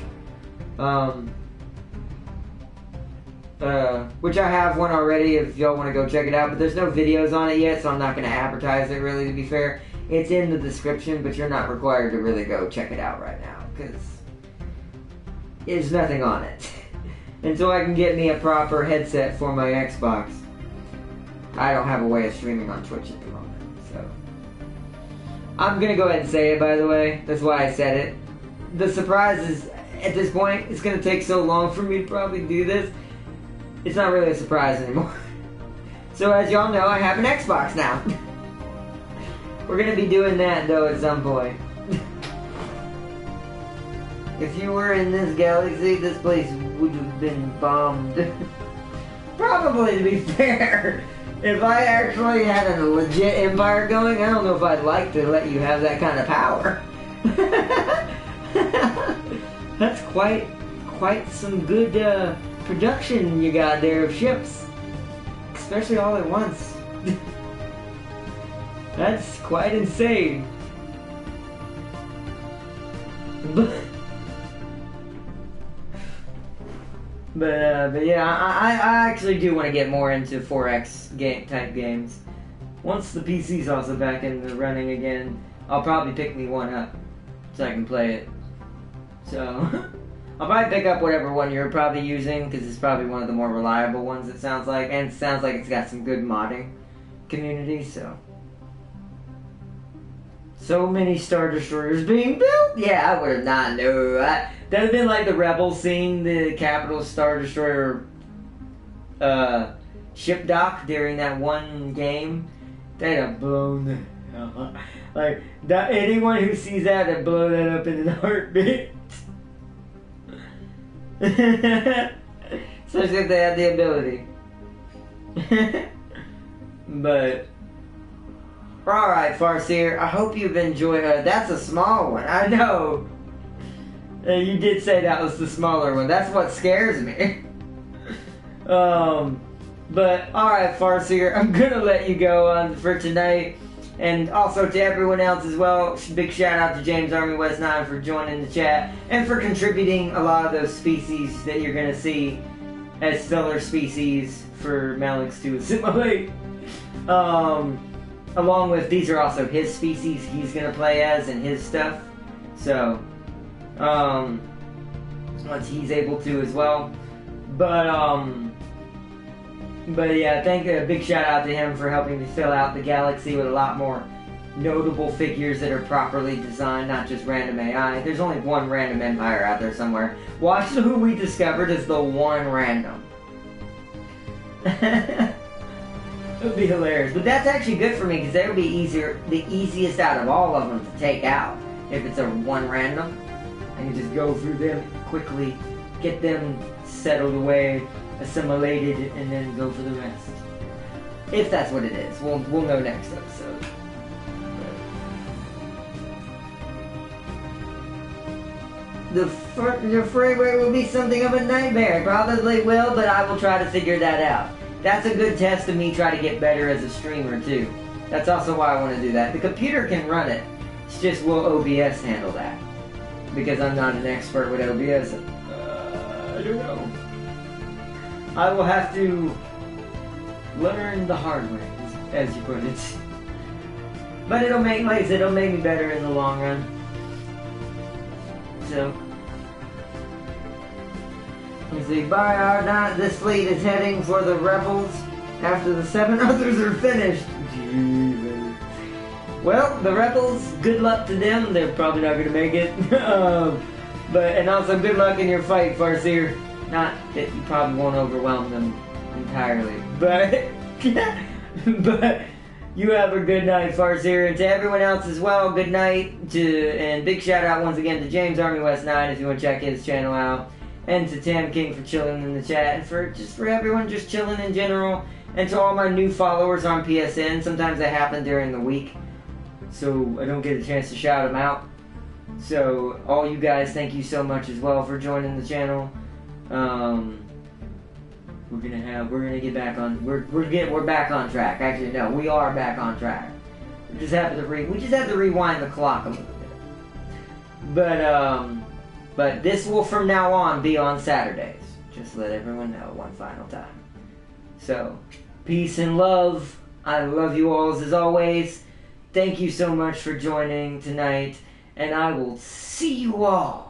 S1: Which I have one already if y'all want to go check it out, but there's no videos on it yet, so I'm not going to advertise it really, to be fair. It's in the description, but you're not required to really go check it out right now, because there's nothing on it. Until I can get me a proper headset for my Xbox, I don't have a way of streaming on Twitch at the moment, so. I'm going to go ahead and say it, by the way. That's why I said it. The surprise is, at this point, it's going to take so long for me to probably do this. It's not really a surprise anymore. So as y'all know, I have an Xbox now. We're gonna be doing that though at some point. If you were in this galaxy, this place would have been bombed. Probably, to be fair. If I actually had a legit empire going, I don't know if I'd like to let you have that kind of power. That's quite some good production you got there of ships, especially all at once. That's quite insane. But yeah, I actually do want to get more into 4X type games. Once the PC's also back in the running again, I'll probably pick me one up so I can play it. So. I'll probably pick up whatever one you're probably using, because it's probably one of the more reliable ones, it sounds like. And it sounds like it's got some good modding community, so. So many Star Destroyers being built? Yeah, I would have not known. That would have been like the Rebels seeing the Capital Star Destroyer ship dock during that one game. They'd have blown the hell up. Like, anyone who sees that would blow that up in a heartbeat. Especially if they had the ability. But alright, Farseer, I hope you've enjoyed that's a small one, I know. You did say that was the smaller one. That's what scares me. But alright, Farseer, I'm gonna let you go on for tonight. And also to everyone else as well, big shout out to James Army West 9 for joining the chat and for contributing a lot of those species that you're going to see as stellar species for Malix to assimilate. Along with, these are also his species he's going to play as and his stuff. So, once he's able to as well. But yeah, a big shout out to him for helping me fill out the galaxy with a lot more notable figures that are properly designed, not just random AI. There's only one random empire out there somewhere. Watch who we discovered as the one random. It would be hilarious. But that's actually good for me because they would be the easiest out of all of them to take out. If it's a one random, I can just go through them quickly, get them settled away, assimilated, and then go for the rest. If that's what it is. We'll know next episode. The frame rate will be something of a nightmare. Probably will, but I will try to figure that out. That's a good test of me trying to get better as a streamer, too. That's also why I want to do that. The computer can run it. It's just, will OBS handle that? Because I'm not an expert with OBS. I don't know. I will have to learn the hard way, as you put it. But it'll make, like I said, it'll make me better in the long run. So, let's see, by our night, this fleet is heading for the rebels after the 7 others are finished. Jesus. Well, the rebels, good luck to them. They're probably not going to make it. And also good luck in your fight, Farseer. Not that you probably won't overwhelm them entirely, but but you have a good night, Farseer, and to everyone else as well, good night. And big shout out once again to James Army West 9 if you want to check his channel out, and to Tam King for chilling in the chat, and for everyone just chilling in general, and to all my new followers on PSN. Sometimes that happen during the week, so I don't get a chance to shout them out. So all you guys, thank you so much as well for joining the channel. We're gonna get back on. We're back on track. Actually, no, we are back on track. We just have to rewind the clock a little bit. But this will from now on be on Saturdays. Just let everyone know one final time. So, peace and love. I love you all as always. Thank you so much for joining tonight, and I will see you all